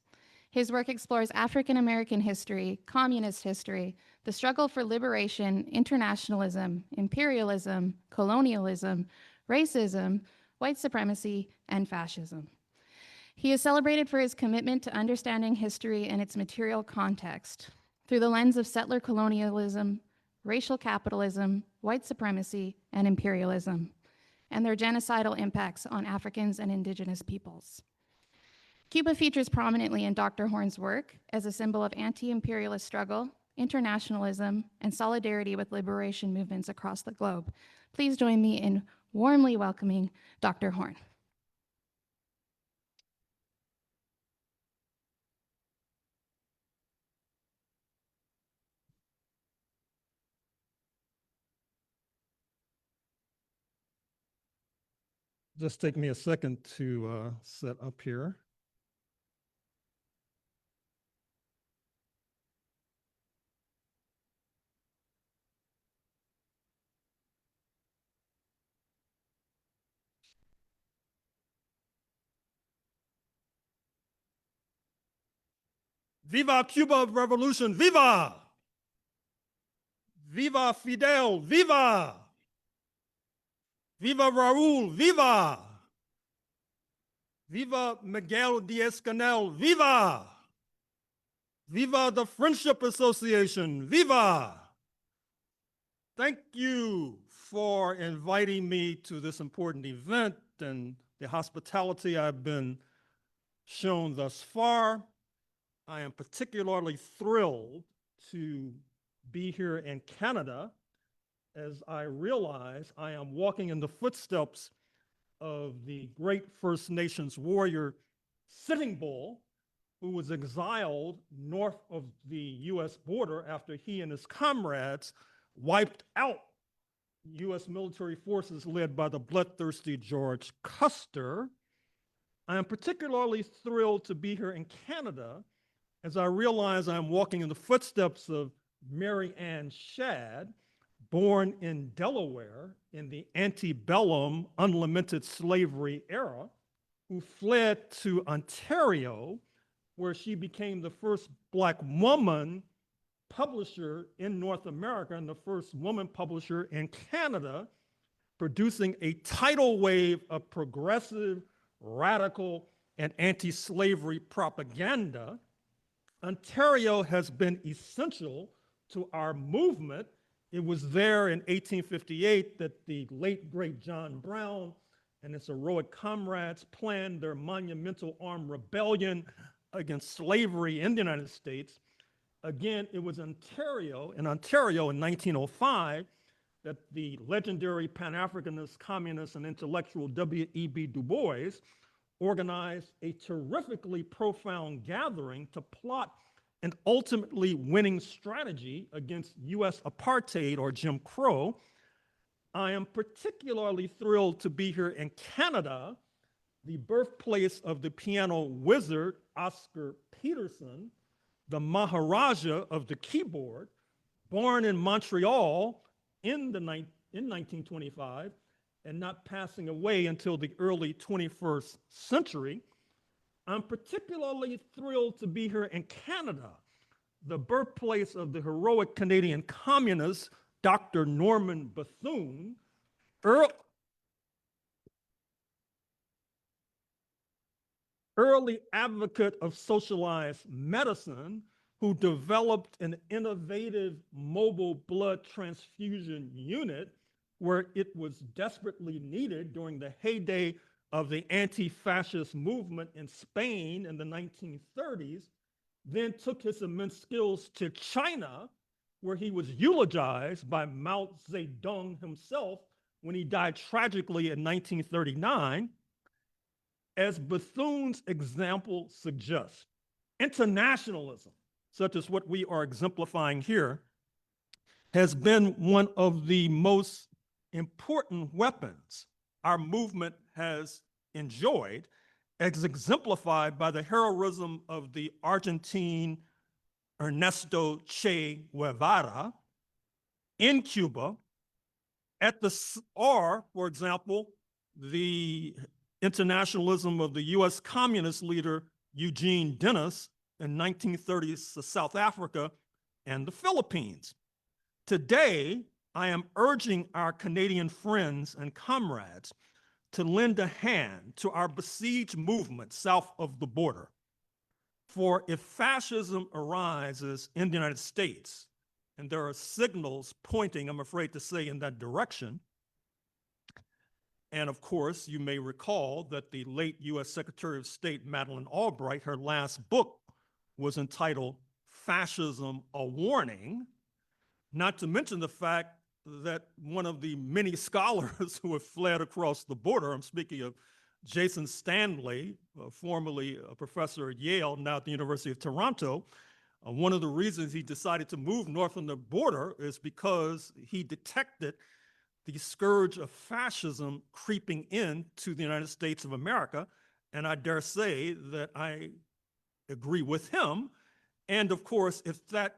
His work explores African American history, communist history, the struggle for liberation, internationalism, imperialism, colonialism, racism, white supremacy, and fascism. He is celebrated for his commitment to understanding history in its material context through the lens of settler colonialism, racial capitalism, white supremacy, and imperialism, and their genocidal impacts on Africans and Indigenous peoples. Cuba features prominently in Dr. Horne's work as a symbol of anti-imperialist struggle, internationalism, and solidarity with liberation movements across the globe. Please join me in warmly welcoming Dr. Horne. just take me a second to set up here. Viva Cuba Revolution, viva! Viva Fidel, viva! Viva Raúl, viva! Viva Miguel Diaz-Canel, viva! Viva the Friendship Association, viva! Thank you for inviting me to this important event and the hospitality I've been shown thus far. I am particularly thrilled to be here in Canada as I realize I am walking in the footsteps of the great First Nations warrior Sitting Bull, who was exiled north of the US border after he and his comrades wiped out US military forces led by the bloodthirsty George Custer. I am particularly thrilled to be here in Canada as I realize I'm walking in the footsteps of Mary Ann Shadd, born in Delaware in the antebellum unlimited slavery era, who fled to Ontario, where she became the first Black woman publisher in North America and the first woman publisher in Canada, producing a tidal wave of progressive, radical, and anti-slavery propaganda. Ontario has been essential to our movement. It was there in 1858 that the late, great John Brown and his heroic comrades planned their monumental armed rebellion against slavery in the United States. Again, it was in Ontario in 1905 that the legendary Pan-Africanist, communist, and intellectual W.E.B. Du Bois organized a terrifically profound gathering to plot an ultimately winning strategy against US apartheid or Jim Crow. I am particularly thrilled to be here in Canada, the birthplace of the piano wizard Oscar Peterson, the Maharaja of the keyboard, born in Montreal in 1925 and not passing away until the early 21st century. I'm particularly thrilled to be here in Canada, the birthplace of the heroic Canadian communist, Dr. Norman Bethune, early advocate of socialized medicine, who developed an innovative mobile blood transfusion unit where it was desperately needed during the heyday of the anti-fascist movement in Spain in the 1930s, then took his immense skills to China, where he was eulogized by Mao Zedong himself when he died tragically in 1939. As Bethune's example suggests, internationalism, such as what we are exemplifying here, has been one of the most important weapons our movement has enjoyed, as exemplified by the heroism of the Argentine Ernesto Che Guevara in Cuba, for example, the internationalism of the US communist leader Eugene Dennis in 1930s to South Africa and the Philippines. Today, I am urging our Canadian friends and comrades to lend a hand to our besieged movement south of the border. For if fascism arises in the United States, and there are signals pointing, I'm afraid to say, in that direction, and of course, you may recall that the late US Secretary of State, Madeleine Albright, her last book was entitled Fascism, a Warning, not to mention the fact that one of the many scholars who have fled across the border, I'm speaking of Jason Stanley, formerly a professor at Yale, now at the University of Toronto, one of the reasons he decided to move north on the border is because he detected the scourge of fascism creeping into the United States of America. And I dare say that I agree with him. And of course, if that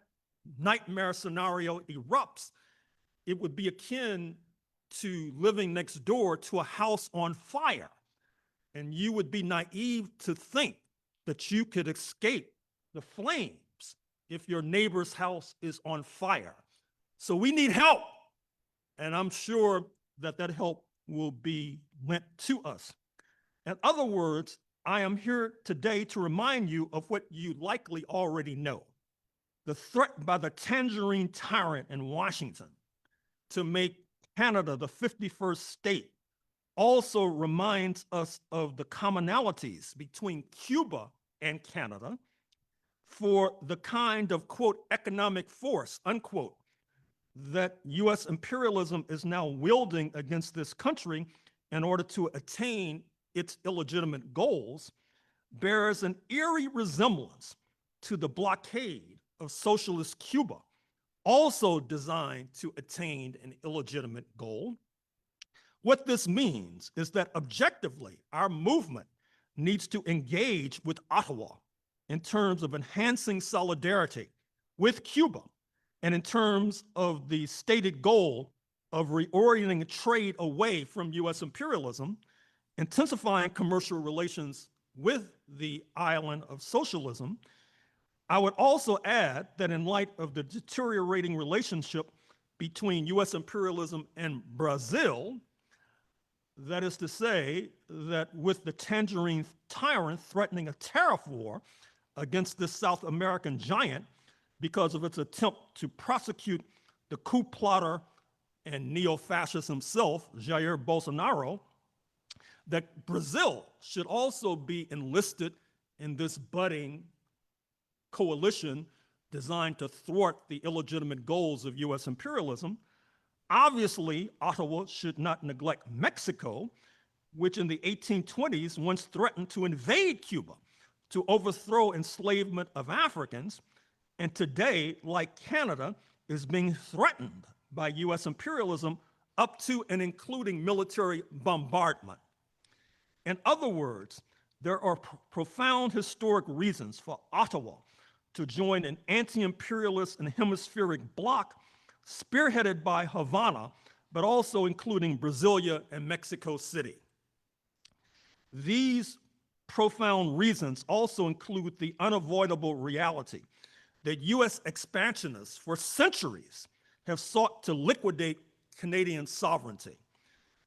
nightmare scenario erupts, it would be akin to living next door to a house on fire. And you would be naive to think that you could escape the flames if your neighbor's house is on fire. So we need help. And I'm sure that that help will be lent to us. In other words, I am here today to remind you of what you likely already know. The threat by the tangerine tyrant in Washington to make Canada the 51st state also reminds us of the commonalities between Cuba and Canada for the kind of, quote, economic force, unquote, that US imperialism is now wielding against this country in order to attain its illegitimate goals, bears an eerie resemblance to the blockade of socialist Cuba, also designed to attain an illegitimate goal. What this means is that objectively, our movement needs to engage with Ottawa in terms of enhancing solidarity with Cuba and in terms of the stated goal of reorienting trade away from US imperialism, intensifying commercial relations with the island of socialism. I would also add that in light of the deteriorating relationship between US imperialism and Brazil, that is to say that with the tangerine tyrant threatening a tariff war against this South American giant because of its attempt to prosecute the coup plotter and neo-fascist himself, Jair Bolsonaro, that Brazil should also be enlisted in this budding coalition designed to thwart the illegitimate goals of US imperialism. Obviously, Ottawa should not neglect Mexico, which in the 1820s once threatened to invade Cuba to overthrow enslavement of Africans, and today, like Canada, is being threatened by US imperialism up to and including military bombardment. In other words, there are profound historic reasons for Ottawa to join an anti-imperialist and hemispheric bloc spearheaded by Havana, but also including Brasilia and Mexico City. These profound reasons also include the unavoidable reality that US expansionists for centuries have sought to liquidate Canadian sovereignty.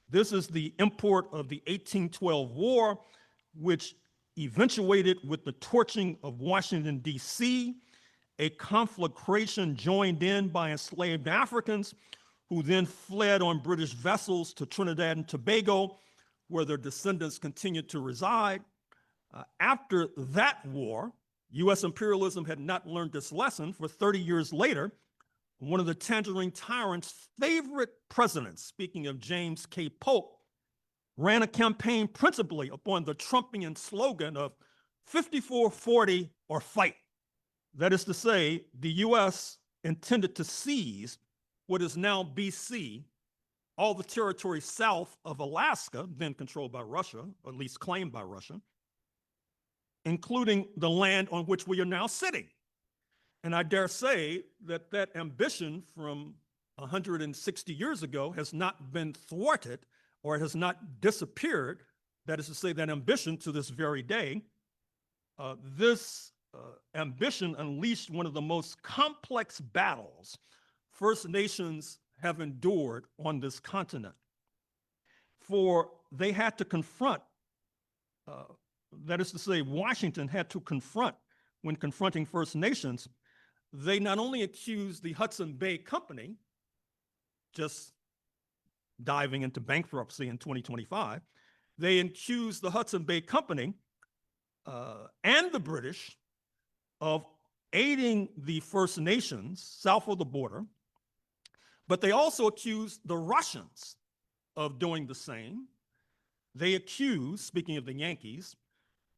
This is the import of the 1812 War, which eventuated with the torching of Washington, D.C., a conflagration joined in by enslaved Africans who then fled on British vessels to Trinidad and Tobago, where their descendants continued to reside. After that war, US imperialism had not learned this lesson. For 30 years later, one of the tangerine tyrant's favorite presidents, speaking of James K. Polk, ran a campaign principally upon the Trumpian slogan of 54-40 or fight. That is to say, the US intended to seize what is now BC, all the territory south of Alaska, then controlled by Russia, or at least claimed by Russia, including the land on which we are now sitting. And I dare say that that ambition from 160 years ago has not been thwarted, or it has not disappeared. That is to say, that ambition to this very day. This ambition unleashed one of the most complex battles First Nations have endured on this continent. For they had to confront, that is to say, Washington had to confront, when confronting First Nations, they not only accused the Hudson Bay Company, just diving into bankruptcy in 2025, they accused the Hudson Bay Company and the British of aiding the First Nations south of the border, but they also accused the Russians of doing the same. They accused, speaking of the Yankees,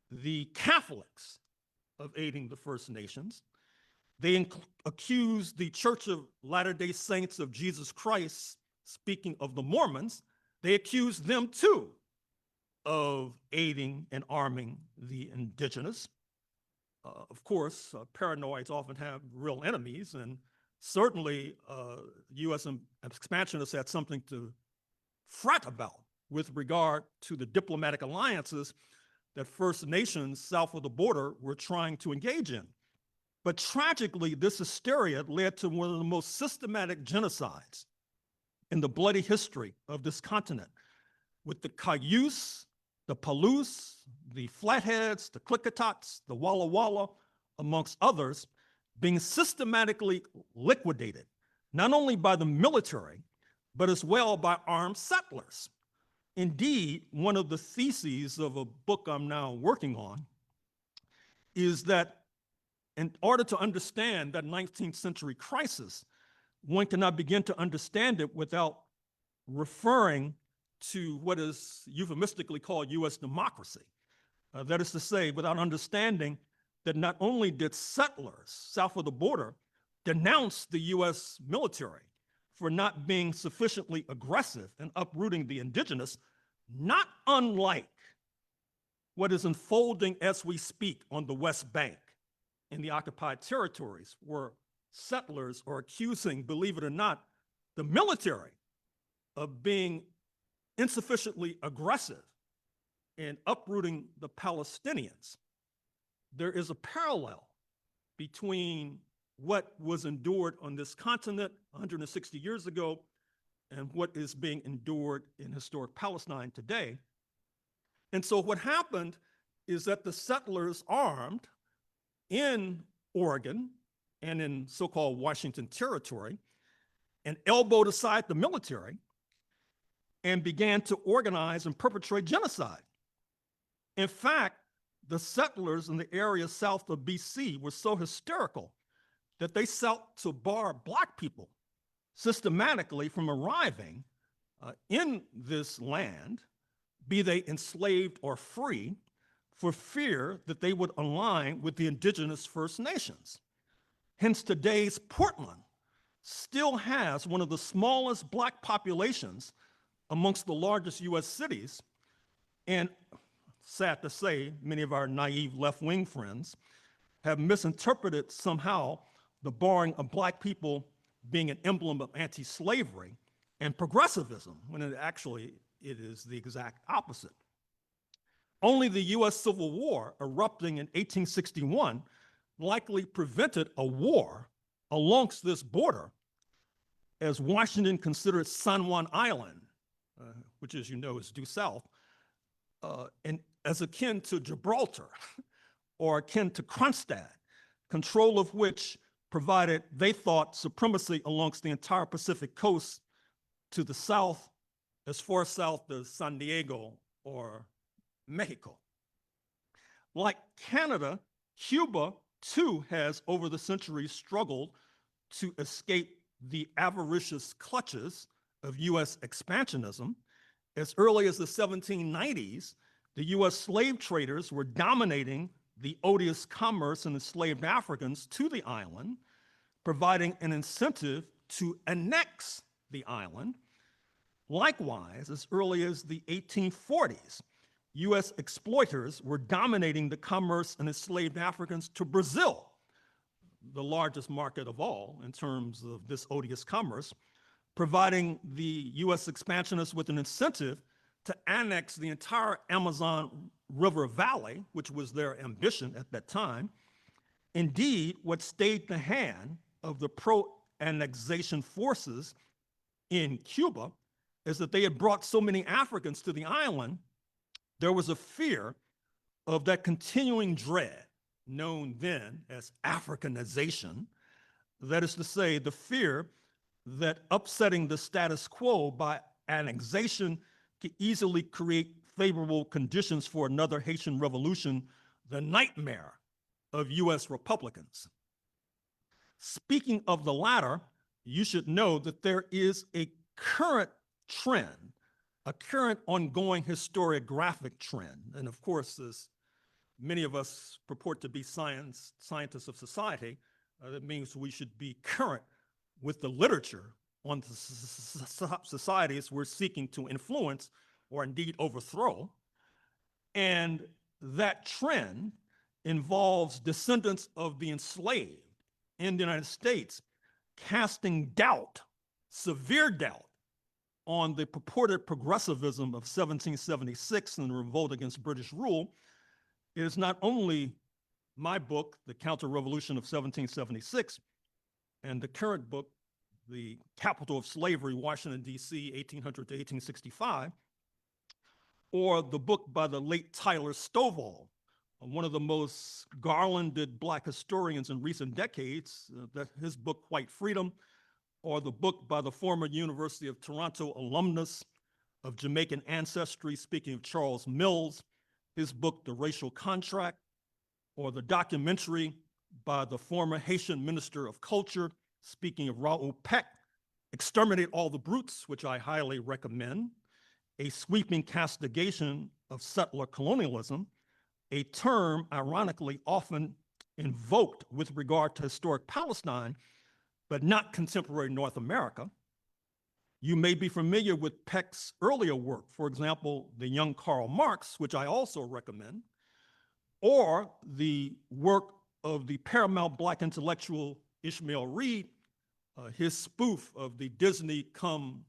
the Catholics of aiding the First Nations. They accused the Church of Latter-day Saints of Jesus Christ speaking of the Mormons, they accused them too of aiding and arming the indigenous. Of course, paranoids often have real enemies, and certainly U.S. expansionists had something to fret about with regard to the diplomatic alliances that First Nations south of the border were trying to engage in. But tragically, this hysteria led to one of the most systematic genocides in the bloody history of this continent, with the Cayuse, the Palouse, the Flatheads, the Klickitats, the Walla Walla, amongst others, being systematically liquidated, not only by the military, but as well by armed settlers. Indeed, one of the theses of a book I'm now working on is that in order to understand that 19th century crisis, one cannot begin to understand it without referring to what is euphemistically called US democracy. That is to say, without understanding that not only did settlers south of the border denounce the US military for not being sufficiently aggressive in uprooting the indigenous, not unlike what is unfolding as we speak on the West Bank in the occupied territories, where settlers are accusing, believe it or not, the military of being insufficiently aggressive in uprooting the Palestinians. There is a parallel between what was endured on this continent 160 years ago and what is being endured in historic Palestine today. And so what happened is that the settlers armed in Oregon and in so-called Washington Territory and elbowed aside the military and began to organize and perpetrate genocide. In fact, the settlers in the area south of BC were so hysterical that they sought to bar Black people systematically from arriving in this land, be they enslaved or free, for fear that they would align with the indigenous First Nations. Hence, today's Portland still has one of the smallest Black populations amongst the largest US cities, and sad to say, many of our naive left-wing friends have misinterpreted somehow the barring of Black people being an emblem of anti-slavery and progressivism, when it is the exact opposite. Only the US Civil War erupting in 1861 likely prevented a war alongst this border, as Washington considered San Juan Island, which as you know is due south, and as akin to Gibraltar or akin to Kronstadt, control of which provided, they thought, supremacy amongst the entire Pacific coast to the south, as far south as San Diego or Mexico. Like Canada, Cuba too has over the centuries struggled to escape the avaricious clutches of US expansionism. As early as the 1790s, the US slave traders were dominating the odious commerce in enslaved Africans to the island, providing an incentive to annex the island. Likewise, as early as the 1840s, US exploiters were dominating the commerce in enslaved Africans to Brazil, the largest market of all in terms of this odious commerce, providing the US expansionists with an incentive to annex the entire Amazon River Valley, which was their ambition at that time. Indeed, what stayed the hand of the pro-annexation forces in Cuba is that they had brought so many Africans to the island, there was a fear of that continuing dread, known then as Africanization. That is to say, the fear that upsetting the status quo by annexation could easily create favorable conditions for another Haitian revolution, the nightmare of US Republicans. Speaking of the latter, you should know that there is a current trend, a current ongoing historiographic trend. And of course, as many of us purport to be scientists of society, that means we should be current with the literature on the societies we're seeking to influence or indeed overthrow. And that trend involves descendants of the enslaved in the United States casting doubt, severe doubt, on the purported progressivism of 1776 and the revolt against British rule. It is not only my book, The Counter-Revolution of 1776, and the current book, The Capital of Slavery, Washington, D.C., 1800 to 1865, or the book by the late Tyler Stovall, one of the most garlanded Black historians in recent decades, his book, White Freedom, or the book by the former University of Toronto alumnus of Jamaican ancestry, speaking of Charles Mills, his book, The Racial Contract, or the documentary by the former Haitian Minister of Culture, speaking of Raoul Peck, Exterminate All the Brutes, which I highly recommend, a sweeping castigation of settler colonialism, a term ironically often invoked with regard to historic Palestine, but not contemporary North America. You may be familiar with Peck's earlier work, for example, The Young Karl Marx, which I also recommend, or the work of the paramount Black intellectual Ishmael Reed, his spoof of the Disney come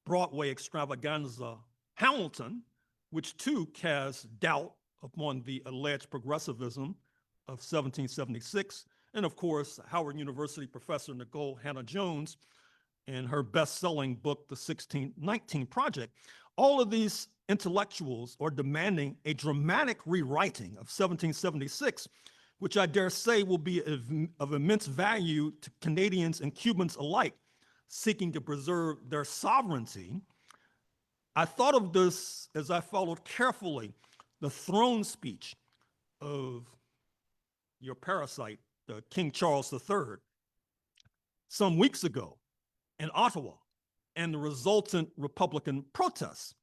Broadway extravaganza Hamilton, which too casts doubt upon the alleged progressivism of 1776. And of course, Howard University professor Nicole Hannah-Jones in her best-selling book, The 1619 Project. All of these intellectuals are demanding a dramatic rewriting of 1776, which I dare say will be of immense value to Canadians and Cubans alike seeking to preserve their sovereignty. I thought of this as I followed carefully the throne speech of your parasite, King Charles III, some weeks ago in Ottawa, and the resultant Republican protests.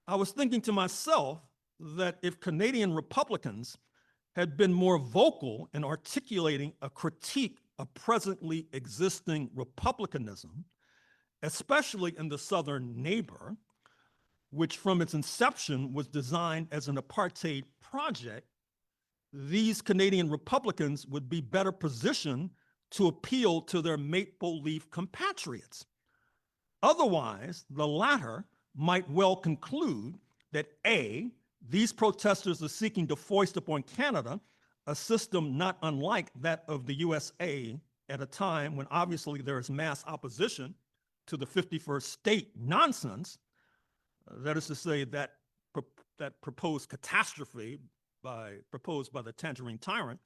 I was thinking to myself that if Canadian Republicans had been more vocal in articulating a critique of presently existing republicanism, especially in the southern neighbor, which from its inception was designed as an apartheid project, these Canadian Republicans would be better positioned to appeal to their maple leaf compatriots. Otherwise, the latter might well conclude that A, these protesters are seeking to foist upon Canada a system not unlike that of the USA at a time when obviously there is mass opposition to the 51st state nonsense, that is to say that proposed catastrophe proposed by the Tangerine Tyrant,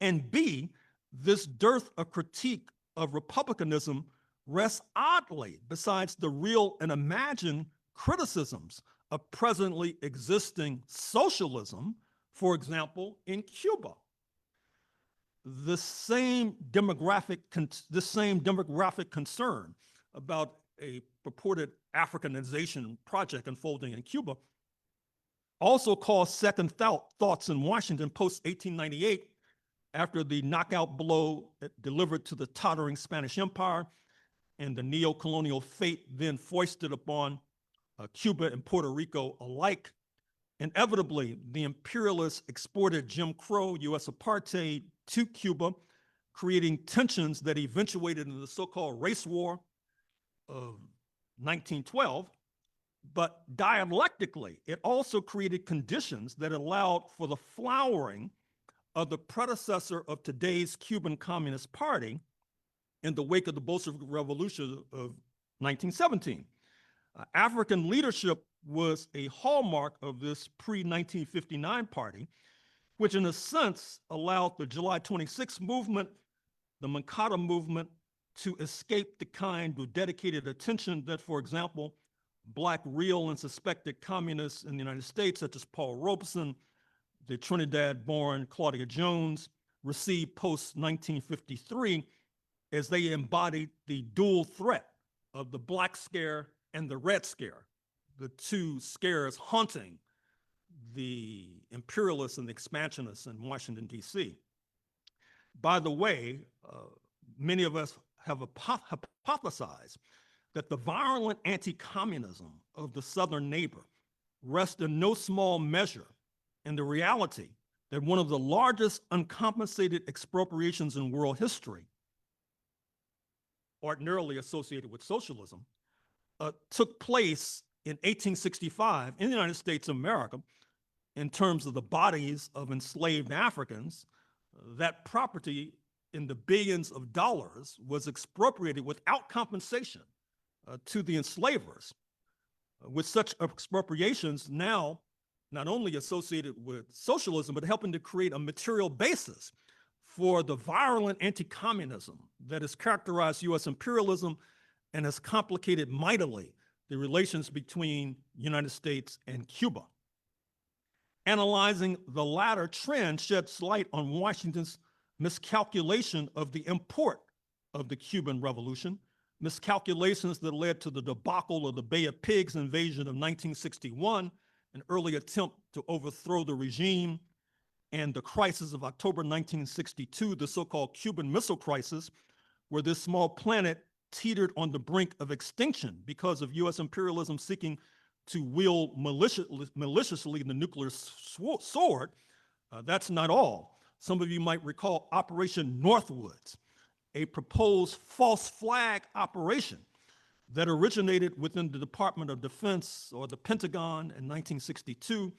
and B, this dearth of critique of republicanism rests oddly besides the real and imagined criticisms of presently existing socialism, for example, in Cuba. The same demographic concern about a purported Africanization project unfolding in Cuba also caused second thoughts in Washington post-1898 after the knockout blow delivered to the tottering Spanish Empire and the neo-colonial fate then foisted upon Cuba and Puerto Rico alike. Inevitably, the imperialists exported Jim Crow, US apartheid, to Cuba, creating tensions that eventuated in the so-called race war of 1912. But dialectically, it also created conditions that allowed for the flowering of the predecessor of today's Cuban Communist Party in the wake of the Bolshevik Revolution of 1917. African leadership was a hallmark of this pre-1959 party, which in a sense allowed the July 26 movement, the Moncada movement, to escape the kind of dedicated attention that, for example, Black real and suspected communists in the United States, such as Paul Robeson, the Trinidad-born Claudia Jones, received post-1953 as they embodied the dual threat of the Black Scare and the Red Scare, the two scares haunting the imperialists and the expansionists in Washington, D.C. By the way, many of us have hypothesized that the violent anti-communism of the southern neighbor rests in no small measure in the reality that one of the largest uncompensated expropriations in world history, ordinarily associated with socialism, took place in 1865 in the United States of America in terms of the bodies of enslaved Africans. That property in the billions of dollars was expropriated without compensation to the enslavers. With such expropriations now not only associated with socialism, but helping to create a material basis for the violent anti-communism that has characterized US imperialism and has complicated mightily the relations between the United States and Cuba. Analyzing the latter trend sheds light on Washington's miscalculation of the import of the Cuban Revolution, miscalculations that led to the debacle of the Bay of Pigs invasion of 1961, an early attempt to overthrow the regime, and the crisis of October 1962, the so-called Cuban Missile Crisis, where this small planet teetered on the brink of extinction because of US imperialism seeking to wield maliciously the nuclear sword. That's not all. Some of you might recall Operation Northwoods, a proposed false flag operation that originated within the Department of Defense or the Pentagon in 1962.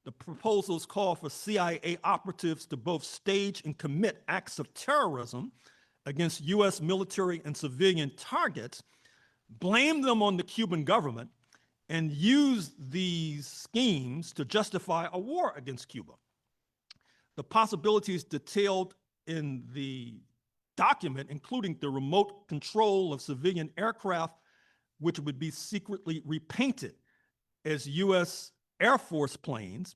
The proposals call for CIA operatives to both stage and commit acts of terrorism against US military and civilian targets, blame them on the Cuban government, and use these schemes to justify a war against Cuba. The possibilities detailed in the document, including the remote control of civilian aircraft, which would be secretly repainted as US Air Force planes,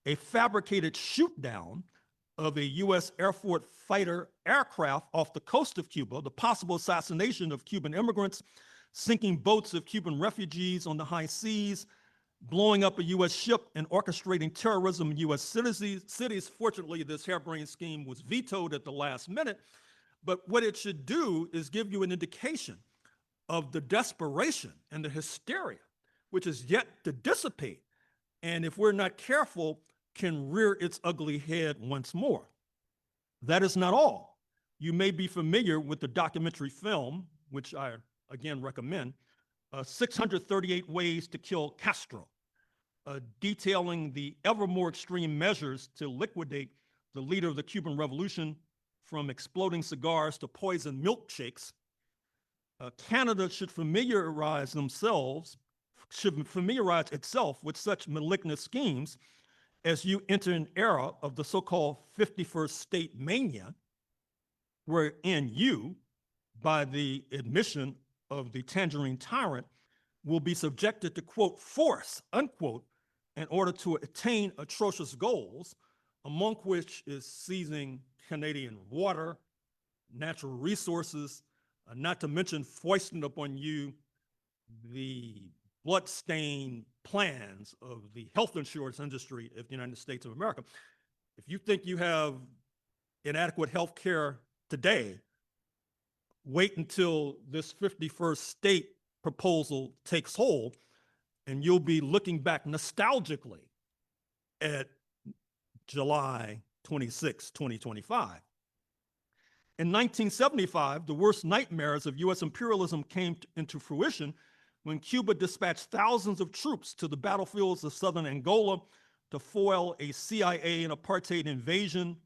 a fabricated shoot down of a US Air Force fighter aircraft off the coast of Cuba, the possible assassination of Cuban immigrants, sinking boats of Cuban refugees on the high seas, blowing up a US ship, and orchestrating terrorism in US cities. Fortunately, this harebrained scheme was vetoed at the last minute, but what it should do is give you an indication of the desperation and the hysteria, which is yet to dissipate, and if we're not careful, can rear its ugly head once more. That is not all. You may be familiar with the documentary film, which I again recommend, 638 Ways to Kill Castro, detailing the ever more extreme measures to liquidate the leader of the Cuban Revolution, from exploding cigars to poison milkshakes. Canada should familiarize itself with such malignant schemes as you enter an era of the so-called 51st state mania, wherein you, by the admission of the tangerine tyrant, will be subjected to, quote, force, unquote, in order to attain atrocious goals, among which is seizing Canadian water, natural resources, not to mention foisting upon you the bloodstained plans of the health insurance industry of the United States of America. If you think you have inadequate health care today, wait until this 51st state proposal takes hold, and you'll be looking back nostalgically at July 26, 2025. In 1975, the worst nightmares of US imperialism came into fruition when Cuba dispatched thousands of troops to the battlefields of southern Angola to foil a CIA and apartheid invasion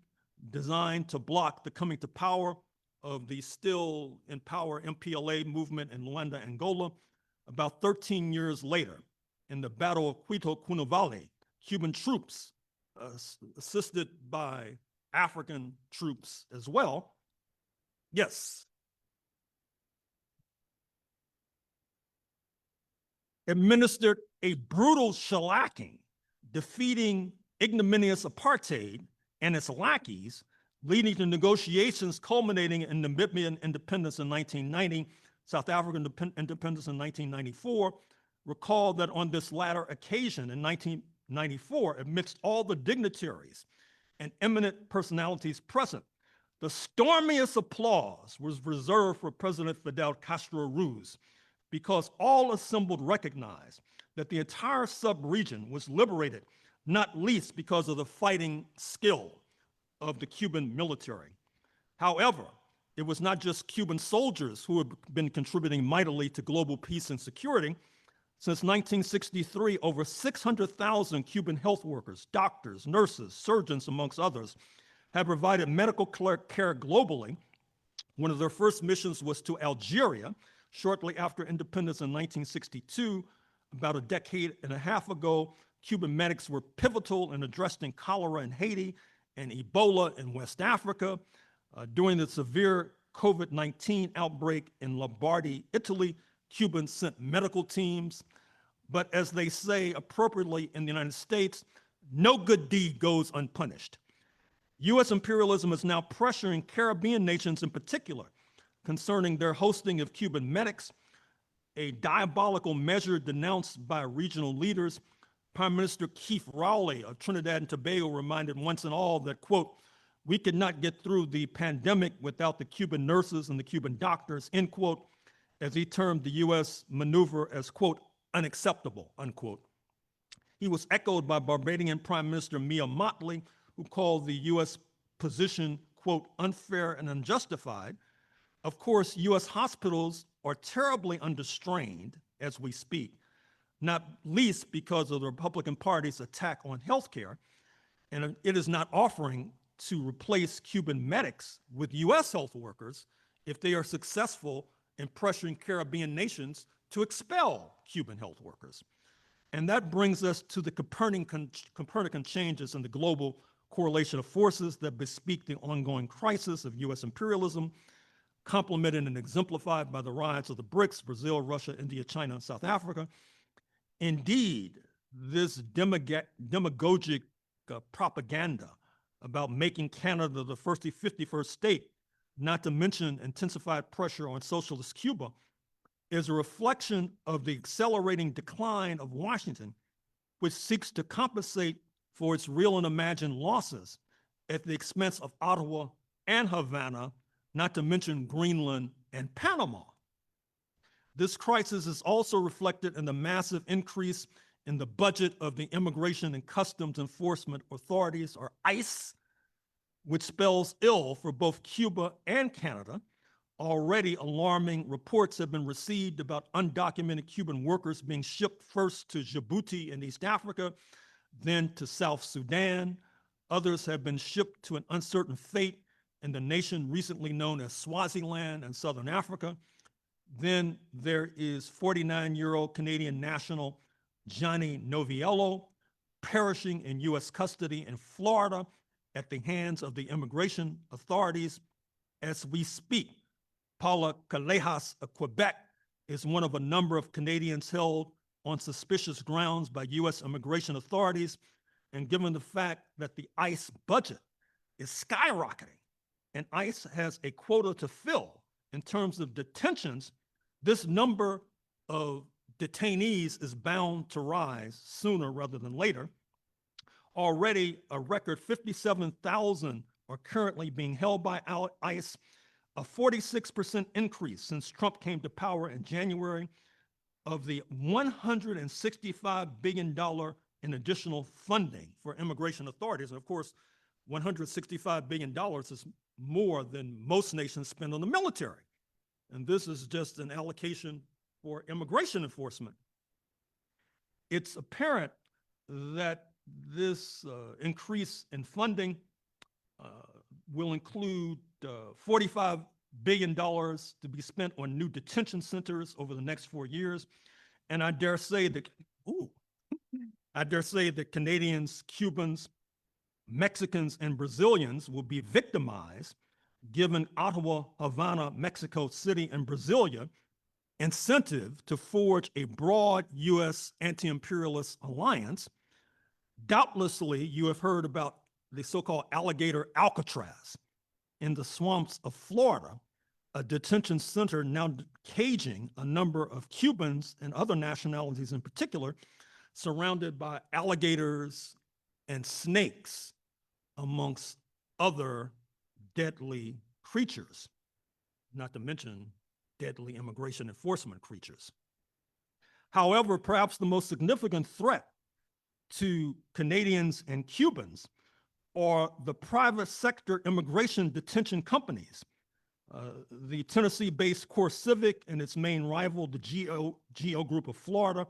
designed to block the coming to power of the still in power MPLA movement in Luanda, Angola. About 13 years later, in the Battle of Quito Cunavale, Cuban troops, assisted by African troops as well, administered a brutal shellacking, defeating ignominious apartheid and its lackeys, leading to negotiations culminating in Namibian independence in 1990, South African independence in 1994. Recall that on this latter occasion in 1994, amidst all the dignitaries and eminent personalities present, The stormiest applause was reserved for President Fidel Castro Ruz because all assembled recognized that the entire sub-region was liberated, not least because of the fighting skill of the Cuban military. However, it was not just Cuban soldiers who had been contributing mightily to global peace and security. Since 1963, over 600,000 Cuban health workers, doctors, nurses, surgeons, amongst others, have provided medical care globally. One of their first missions was to Algeria shortly after independence in 1962. About a decade and a half ago, Cuban medics were pivotal in addressing cholera in Haiti and Ebola in West Africa. During the severe COVID-19 outbreak in Lombardy, Italy, Cubans sent medical teams. But as they say appropriately in the United States, no good deed goes unpunished. U.S. imperialism is now pressuring Caribbean nations in particular concerning their hosting of Cuban medics, a diabolical measure denounced by regional leaders. Prime Minister Keith Rowley of Trinidad and Tobago reminded once and all that, quote, "We could not get through the pandemic without the Cuban nurses and the Cuban doctors," end quote, as he termed the U.S. maneuver as, quote, "unacceptable," unquote. He was echoed by Barbadian Prime Minister Mia Mottley, who called the U.S. position, quote, "unfair and unjustified." Of course, U.S. hospitals are terribly understrained as we speak, not least because of the Republican Party's attack on healthcare, and it is not offering to replace Cuban medics with U.S. health workers if they are successful in pressuring Caribbean nations to expel Cuban health workers. And that brings us to the Copernican changes in the global correlation of forces that bespeak the ongoing crisis of U.S. imperialism, complemented and exemplified by the rise of the BRICS, Brazil, Russia, India, China, and South Africa. Indeed, this demagogic propaganda about making Canada the 51st state, not to mention intensified pressure on socialist Cuba, is a reflection of the accelerating decline of Washington, which seeks to compensate for its real and imagined losses at the expense of Ottawa and Havana, not to mention Greenland and Panama. This crisis is also reflected in the massive increase in the budget of the Immigration and Customs Enforcement Authorities, or ICE, which spells ill for both Cuba and Canada. Already alarming reports have been received about undocumented Cuban workers being shipped first to Djibouti in East Africa, then to South Sudan. Others have been shipped to an uncertain fate in the nation recently known as Swaziland in Southern Africa. Then there is 49-year-old Canadian national Johnny Noviello perishing in U.S. custody in Florida at the hands of the immigration authorities as we speak. Paula Callejas of Quebec is one of a number of Canadians held on suspicious grounds by U.S. immigration authorities. And given the fact that the ICE budget is skyrocketing and ICE has a quota to fill in terms of detentions, this number of detainees is bound to rise sooner rather than later. Already a record 57,000 are currently being held by ICE, a 46% increase since Trump came to power in January. Of the $165 billion in additional funding for immigration authorities, and of course, $165 billion is more than most nations spend on the military. And this is just an allocation for immigration enforcement. It's apparent that this increase in funding will include $45 billion to be spent on new detention centers over the next 4 years. And I dare say that, Canadians, Cubans, Mexicans, and Brazilians will be victimized given Ottawa, Havana, Mexico City, and Brasilia incentive to forge a broad U.S. anti-imperialist alliance. Doubtlessly, you have heard about the so-called alligator Alcatraz in the swamps of Florida, a detention center now caging a number of Cubans and other nationalities in particular, surrounded by alligators and snakes, amongst other deadly creatures, not to mention deadly immigration enforcement creatures. However, perhaps the most significant threat to Canadians and Cubans are the private sector immigration detention companies. The Tennessee-based CoreCivic and its main rival, the GEO Group of Florida.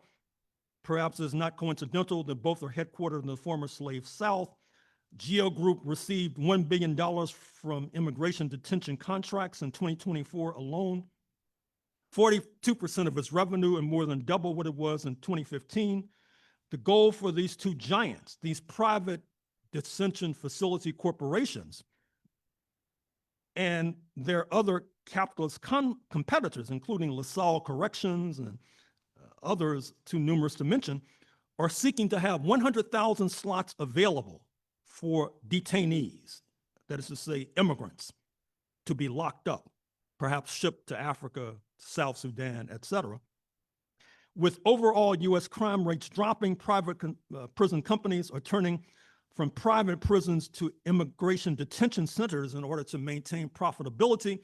Perhaps it's not coincidental that both are headquartered in the former slave South. GEO Group received $1 billion from immigration detention contracts in 2024 alone, 42% of its revenue and more than double what it was in 2015. The goal for these two giants, these private detention facility corporations, and their other capitalist competitors, including LaSalle Corrections and others too numerous to mention, are seeking to have 100,000 slots available for detainees, that is to say, immigrants, to be locked up, perhaps shipped to Africa, South Sudan, et cetera. With overall US crime rates dropping, private prison companies are turning from private prisons to immigration detention centers in order to maintain profitability,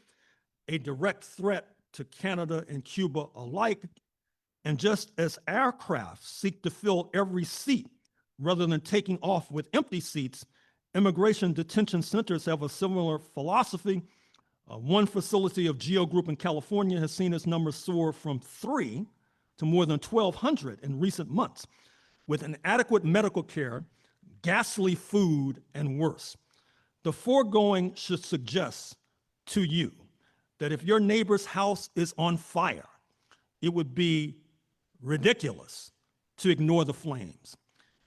a direct threat to Canada and Cuba alike. And just as aircraft seek to fill every seat rather than taking off with empty seats, immigration detention centers have a similar philosophy. One facility of GEO Group in California has seen its numbers soar from 3 to more than 1,200 in recent months, with inadequate medical care, ghastly food, and worse. The foregoing should suggest to you that if your neighbor's house is on fire, it would be ridiculous to ignore the flames.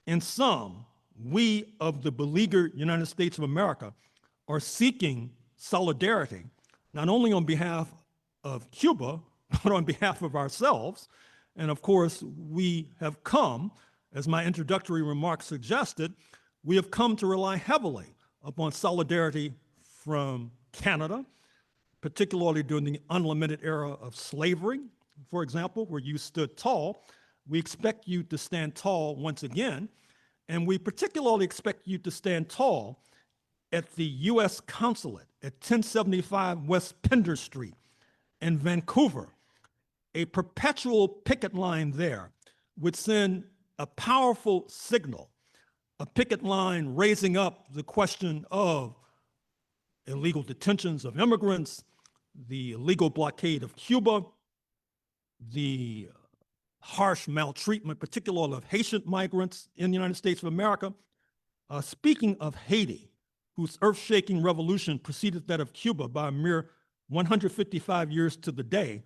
In sum, we of the beleaguered United States of America are seeking solidarity, not only on behalf of Cuba, but on behalf of ourselves. And of course, we have come, as my introductory remarks suggested, we have come to rely heavily upon solidarity from Canada, particularly during the unlimited era of slavery, for example, where you stood tall. We expect you to stand tall once again, and we particularly expect you to stand tall at the U.S. Consulate at 1075 West Pender Street in Vancouver. A perpetual picket line there would send a powerful signal, a picket line raising up the question of illegal detentions of immigrants, the illegal blockade of Cuba, the harsh maltreatment, particularly of Haitian migrants in the United States of America. Speaking of Haiti, whose earth-shaking revolution preceded that of Cuba by a mere 155 years to the day,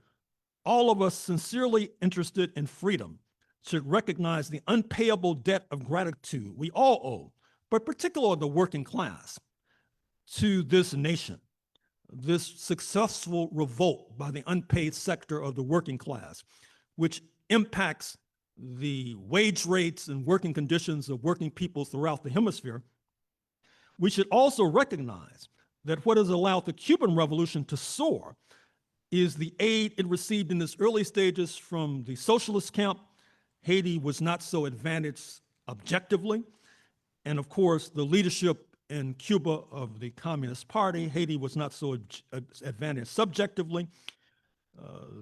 all of us sincerely interested in freedom should recognize the unpayable debt of gratitude we all owe, but particularly the working class, to this nation. This successful revolt by the unpaid sector of the working class, which impacts the wage rates and working conditions of working people throughout the hemisphere. We should also recognize that what has allowed the Cuban Revolution to soar is the aid it received in its early stages from the socialist camp. Haiti was not so advantaged objectively. And of course, the leadership in Cuba of the Communist Party, Haiti was not so advantaged subjectively.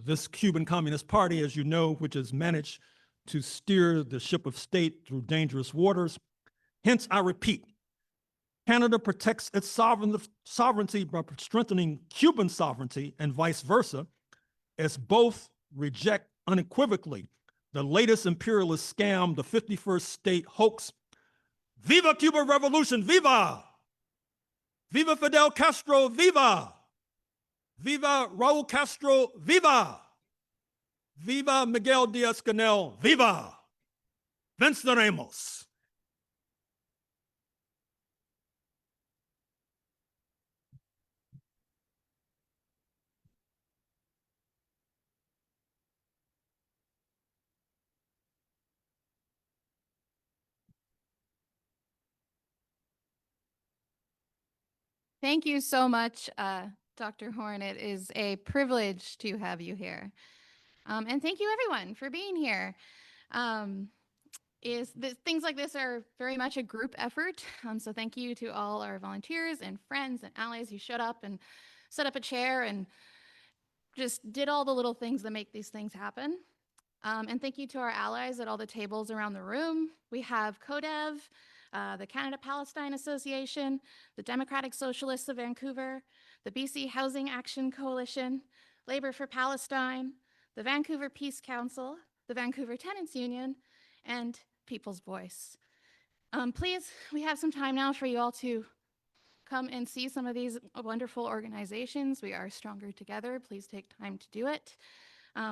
This Cuban Communist Party, as you know, which has managed to steer the ship of state through dangerous waters. Hence, I repeat, Canada protects its sovereignty by strengthening Cuban sovereignty and vice versa, as both reject unequivocally the latest imperialist scam, the 51st state hoax. Viva Cuba Revolution, viva! Viva Fidel Castro, viva! Viva Raul Castro, viva! Viva Miguel Diaz-Canel, viva! Venceremos! Thank you so much, Dr. Horne. It is a privilege to have you here. And thank you everyone for being here. is things like this are very much a group effort. So thank you to all our volunteers and friends and allies who showed up and set up a chair and just did all the little things that make these things happen. And thank you to our allies at all the tables around the room. We have CODEV, the Canada-Palestine Association, the Democratic Socialists of Vancouver, the BC Housing Action Coalition, Labor for Palestine, the Vancouver Peace Council, the Vancouver Tenants Union, and People's Voice. Please, we have some time now for you all to come and see some of these wonderful organizations. We are stronger together. Please take time to do it.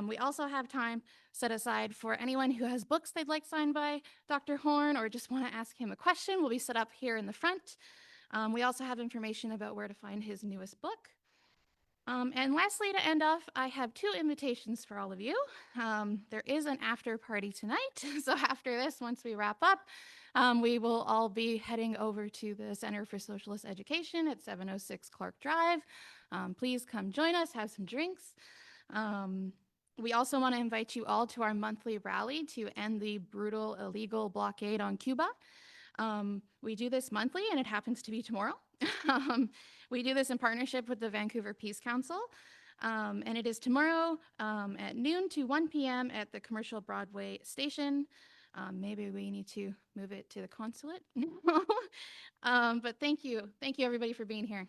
We also have time set aside for anyone who has books they'd like signed by Dr. Horne or just want to ask him a question. Will be set up here in the front. We also have information about where to find his newest book. And lastly, to end off, I have 2 invitations for all of you. There is an after party tonight. So after this, once we wrap up, we will all be heading over to the Center for Socialist Education at 706 Clark Drive. Please come join us, have some drinks. We also want to invite you all to our monthly rally to end the brutal, illegal blockade on Cuba. We do this monthly, and it happens to be tomorrow. We do this in partnership with the Vancouver Peace Council, and it is tomorrow at noon to 1 p.m. at the Commercial Broadway station. Maybe we need to move it to the consulate. But thank you everybody for being here.